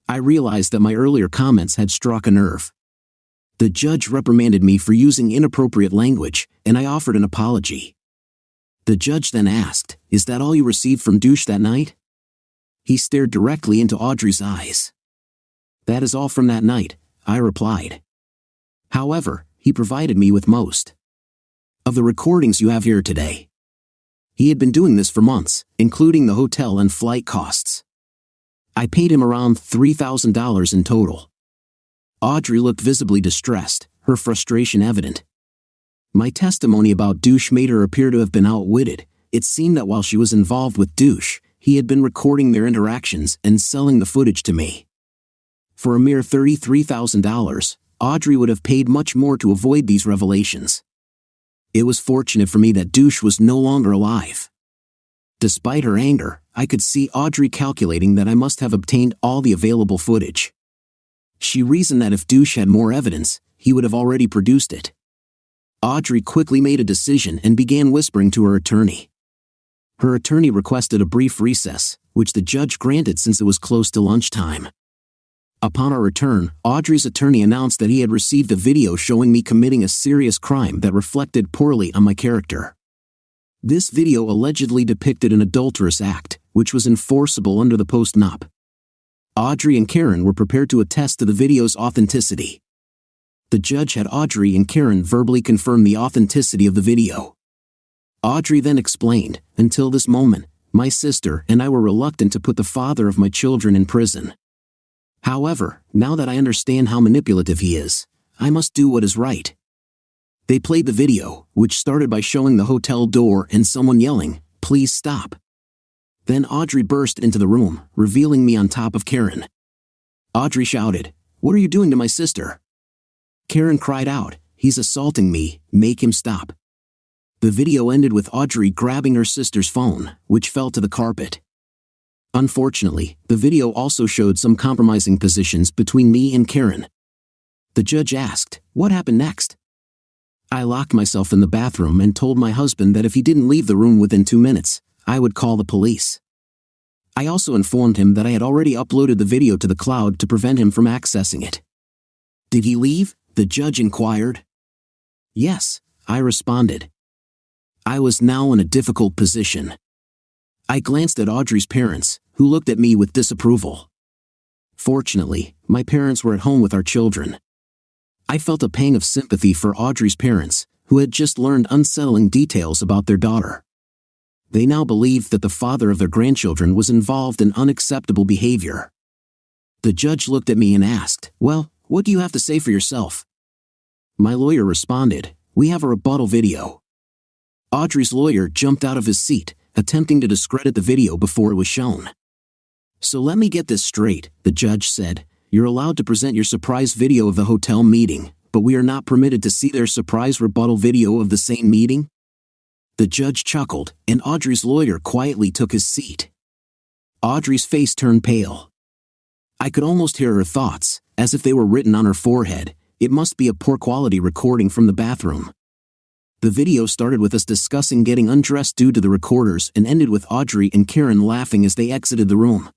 I realized that my earlier comments had struck a nerve. The judge reprimanded me for using inappropriate language, and I offered an apology. The judge then asked, "Is that all you received from Douche that night?" He stared directly into Audrey's eyes. "That is all from that night," I replied. However, he provided me with most of the recordings you have here today. He had been doing this for months, including the hotel and flight costs. I paid him around $3,000 in total. Audrey looked visibly distressed, her frustration evident. My testimony about Douche made her appear to have been outwitted. It seemed that while she was involved with Douche, he had been recording their interactions and selling the footage to me. For a mere $33,000, Audrey would have paid much more to avoid these revelations. It was fortunate for me that Douche was no longer alive. Despite her anger, I could see Audrey calculating that I must have obtained all the available footage. She reasoned that if Douche had more evidence, he would have already produced it. Audrey quickly made a decision and began whispering to her attorney. Her attorney requested a brief recess, which the judge granted since it was close to lunchtime. Upon our return, Audrey's attorney announced that he had received a video showing me committing a serious crime that reflected poorly on my character. This video allegedly depicted an adulterous act, which was enforceable under the post-nup. Audrey and Karen were prepared to attest to the video's authenticity. The judge had Audrey and Karen verbally confirm the authenticity of the video. Audrey then explained, "Until this moment, my sister and I were reluctant to put the father of my children in prison. However, now that I understand how manipulative he is, I must do what is right." They played the video, which started by showing the hotel door and someone yelling, "Please stop." Then Audrey burst into the room, revealing me on top of Karen. Audrey shouted, "What are you doing to my sister?" Karen cried out, "He's assaulting me, make him stop." The video ended with Audrey grabbing her sister's phone, which fell to the carpet. Unfortunately, the video also showed some compromising positions between me and Karen. The judge asked, "What happened next?" I locked myself in the bathroom and told my husband that if he didn't leave the room within 2 minutes, I would call the police. I also informed him that I had already uploaded the video to the cloud to prevent him from accessing it. "Did he leave?" the judge inquired. "Yes," I responded. I was now in a difficult position. I glanced at Audrey's parents, who looked at me with disapproval. Fortunately, my parents were at home with our children. I felt a pang of sympathy for Audrey's parents, who had just learned unsettling details about their daughter. They now believed that the father of their grandchildren was involved in unacceptable behavior. The judge looked at me and asked, "Well, what do you have to say for yourself?" My lawyer responded, "We have a rebuttal video." Audrey's lawyer jumped out of his seat, attempting to discredit the video before it was shown. "So let me get this straight," the judge said. "You're allowed to present your surprise video of the hotel meeting, but we are not permitted to see their surprise rebuttal video of the same meeting?" The judge chuckled, and Audrey's lawyer quietly took his seat. Audrey's face turned pale. I could almost hear her thoughts, as if they were written on her forehead. It must be a poor quality recording from the bathroom. The video started with us discussing getting undressed due to the recorders and ended with Audrey and Karen laughing as they exited the room.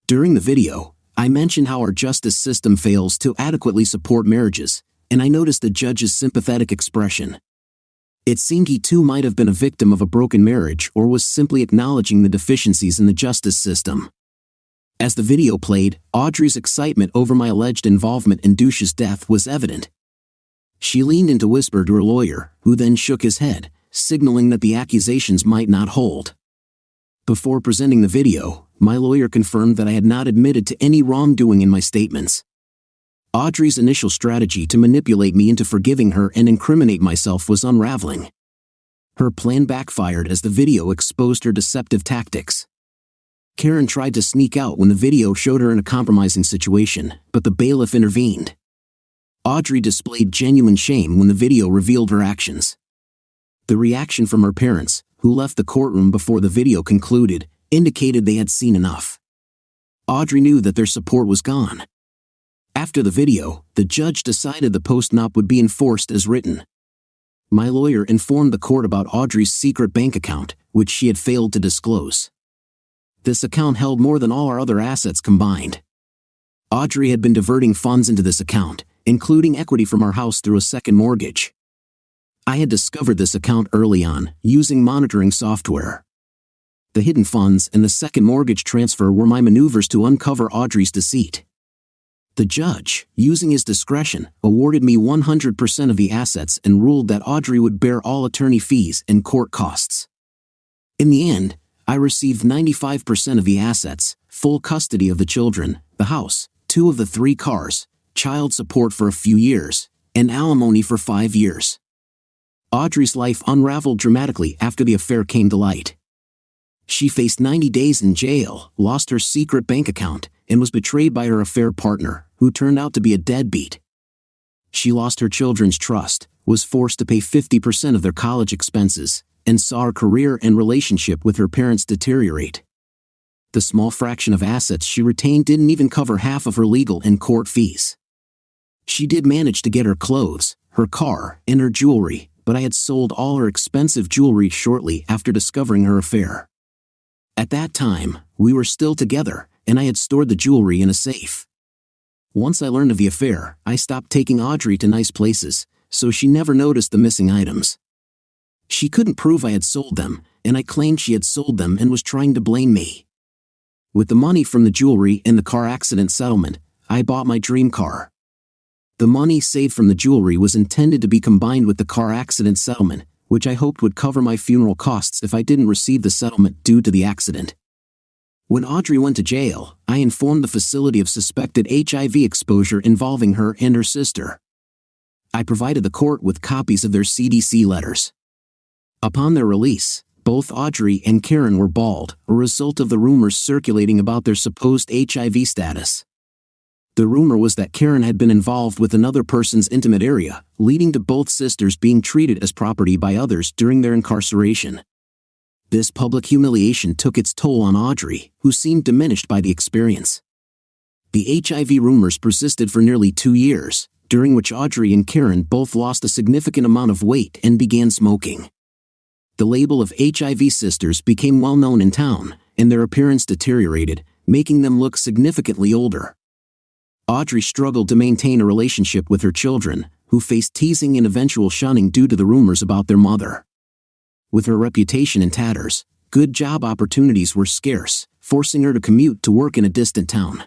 During the video, I mentioned how our justice system fails to adequately support marriages, and I noticed the judge's sympathetic expression. It seemed he too might have been a victim of a broken marriage or was simply acknowledging the deficiencies in the justice system. As the video played, Audrey's excitement over my alleged involvement in Douche's death was evident. She leaned in to whisper to her lawyer, who then shook his head, signaling that the accusations might not hold. Before presenting the video, my lawyer confirmed that I had not admitted to any wrongdoing in my statements. Audrey's initial strategy to manipulate me into forgiving her and incriminate myself was unraveling. Her plan backfired as the video exposed her deceptive tactics. Karen tried to sneak out when the video showed her in a compromising situation, but the bailiff intervened. Audrey displayed genuine shame when the video revealed her actions. The reaction from her parents, who left the courtroom before the video concluded, indicated they had seen enough. Audrey knew that their support was gone. After the video, the judge decided the post-nup would be enforced as written. My lawyer informed the court about Audrey's secret bank account, which she had failed to disclose. This account held more than all our other assets combined. Audrey had been diverting funds into this account, including equity from our house through a second mortgage. I had discovered this account early on, using monitoring software. The hidden funds and the second mortgage transfer were my maneuvers to uncover Audrey's deceit. The judge, using his discretion, awarded me 100% of the assets and ruled that Audrey would bear all attorney fees and court costs. In the end, I received 95% of the assets, full custody of the children, the house, 2 of the 3 cars, child support for a few years, and alimony for 5 years. Audrey's life unraveled dramatically after the affair came to light. She faced 90 days in jail, lost her secret bank account, and was betrayed by her affair partner, who turned out to be a deadbeat. She lost her children's trust, was forced to pay 50% of their college expenses, and saw her career and relationship with her parents deteriorate. The small fraction of assets she retained didn't even cover half of her legal and court fees. She did manage to get her clothes, her car, and her jewelry, but I had sold all her expensive jewelry shortly after discovering her affair. At that time, we were still together, and I had stored the jewelry in a safe. Once I learned of the affair, I stopped taking Audrey to nice places, so she never noticed the missing items. She couldn't prove I had sold them, and I claimed she had sold them and was trying to blame me. With the money from the jewelry and the car accident settlement, I bought my dream car. The money saved from the jewelry was intended to be combined with the car accident settlement, which I hoped would cover my funeral costs if I didn't receive the settlement due to the accident. When Audrey went to jail, I informed the facility of suspected HIV exposure involving her and her sister. I provided the court with copies of their CDC letters. Upon their release, both Audrey and Karen were bald, a result of the rumors circulating about their supposed HIV status. The rumor was that Karen had been involved with another person's intimate area, leading to both sisters being treated as property by others during their incarceration. This public humiliation took its toll on Audrey, who seemed diminished by the experience. The HIV rumors persisted for nearly 2 years, during which Audrey and Karen both lost a significant amount of weight and began smoking. The label of HIV sisters became well known in town, and their appearance deteriorated, making them look significantly older. Audrey struggled to maintain a relationship with her children, who faced teasing and eventual shunning due to the rumors about their mother. With her reputation in tatters, good job opportunities were scarce, forcing her to commute to work in a distant town.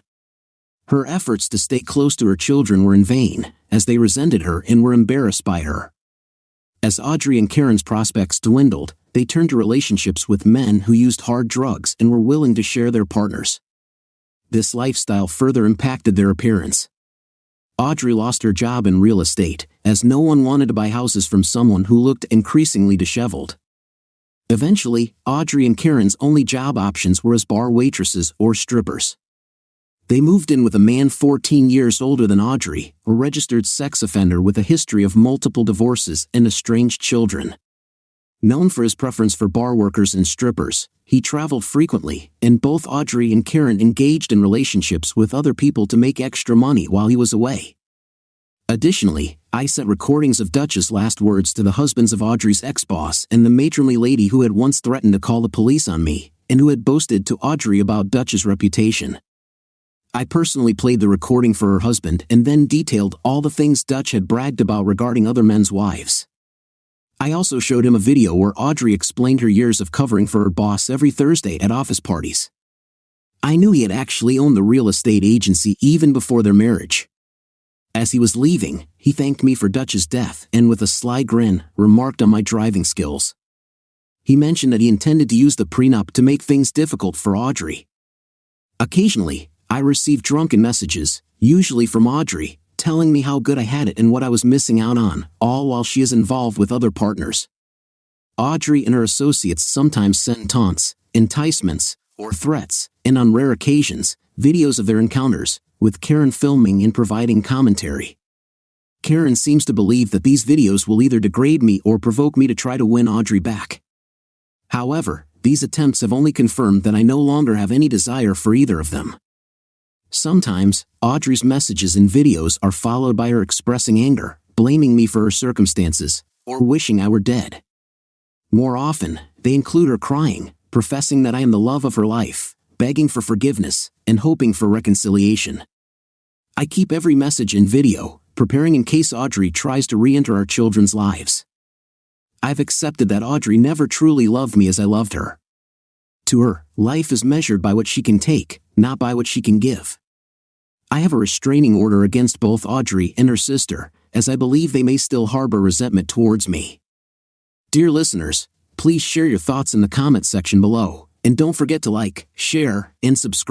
Her efforts to stay close to her children were in vain, as they resented her and were embarrassed by her. As Audrey and Karen's prospects dwindled, they turned to relationships with men who used hard drugs and were willing to share their partners. This lifestyle further impacted their appearance. Audrey lost her job in real estate, as no one wanted to buy houses from someone who looked increasingly disheveled. Eventually, Audrey and Karen's only job options were as bar waitresses or strippers. They moved in with a man 14 years older than Audrey, a registered sex offender with a history of multiple divorces and estranged children. Known for his preference for bar workers and strippers, he traveled frequently, and both Audrey and Karen engaged in relationships with other people to make extra money while he was away. Additionally, I sent recordings of Dutch's last words to the husbands of Audrey's ex-boss and the matronly lady who had once threatened to call the police on me, and who had boasted to Audrey about Dutch's reputation. I personally played the recording for her husband and then detailed all the things Dutch had bragged about regarding other men's wives. I also showed him a video where Audrey explained her years of covering for her boss every Thursday at office parties. I knew he had actually owned the real estate agency even before their marriage. As he was leaving, he thanked me for Dutch's death and with a sly grin, remarked on my driving skills. He mentioned that he intended to use the prenup to make things difficult for Audrey. Occasionally, I received drunken messages, usually from Audrey, telling me how good I had it and what I was missing out on, all while she is involved with other partners. Audrey and her associates sometimes sent taunts, enticements, or threats, and on rare occasions, videos of their encounters, with Karen filming and providing commentary. Karen seems to believe that these videos will either degrade me or provoke me to try to win Audrey back. However, these attempts have only confirmed that I no longer have any desire for either of them. Sometimes, Audrey's messages and videos are followed by her expressing anger, blaming me for her circumstances, or wishing I were dead. More often, they include her crying, professing that I am the love of her life, begging for forgiveness, and hoping for reconciliation. I keep every message and video, preparing in case Audrey tries to re-enter our children's lives. I've accepted that Audrey never truly loved me as I loved her. To her, life is measured by what she can take, not by what she can give. I have a restraining order against both Audrey and her sister, as I believe they may still harbor resentment towards me. Dear listeners, please share your thoughts in the comments section below, and don't forget to like, share, and subscribe.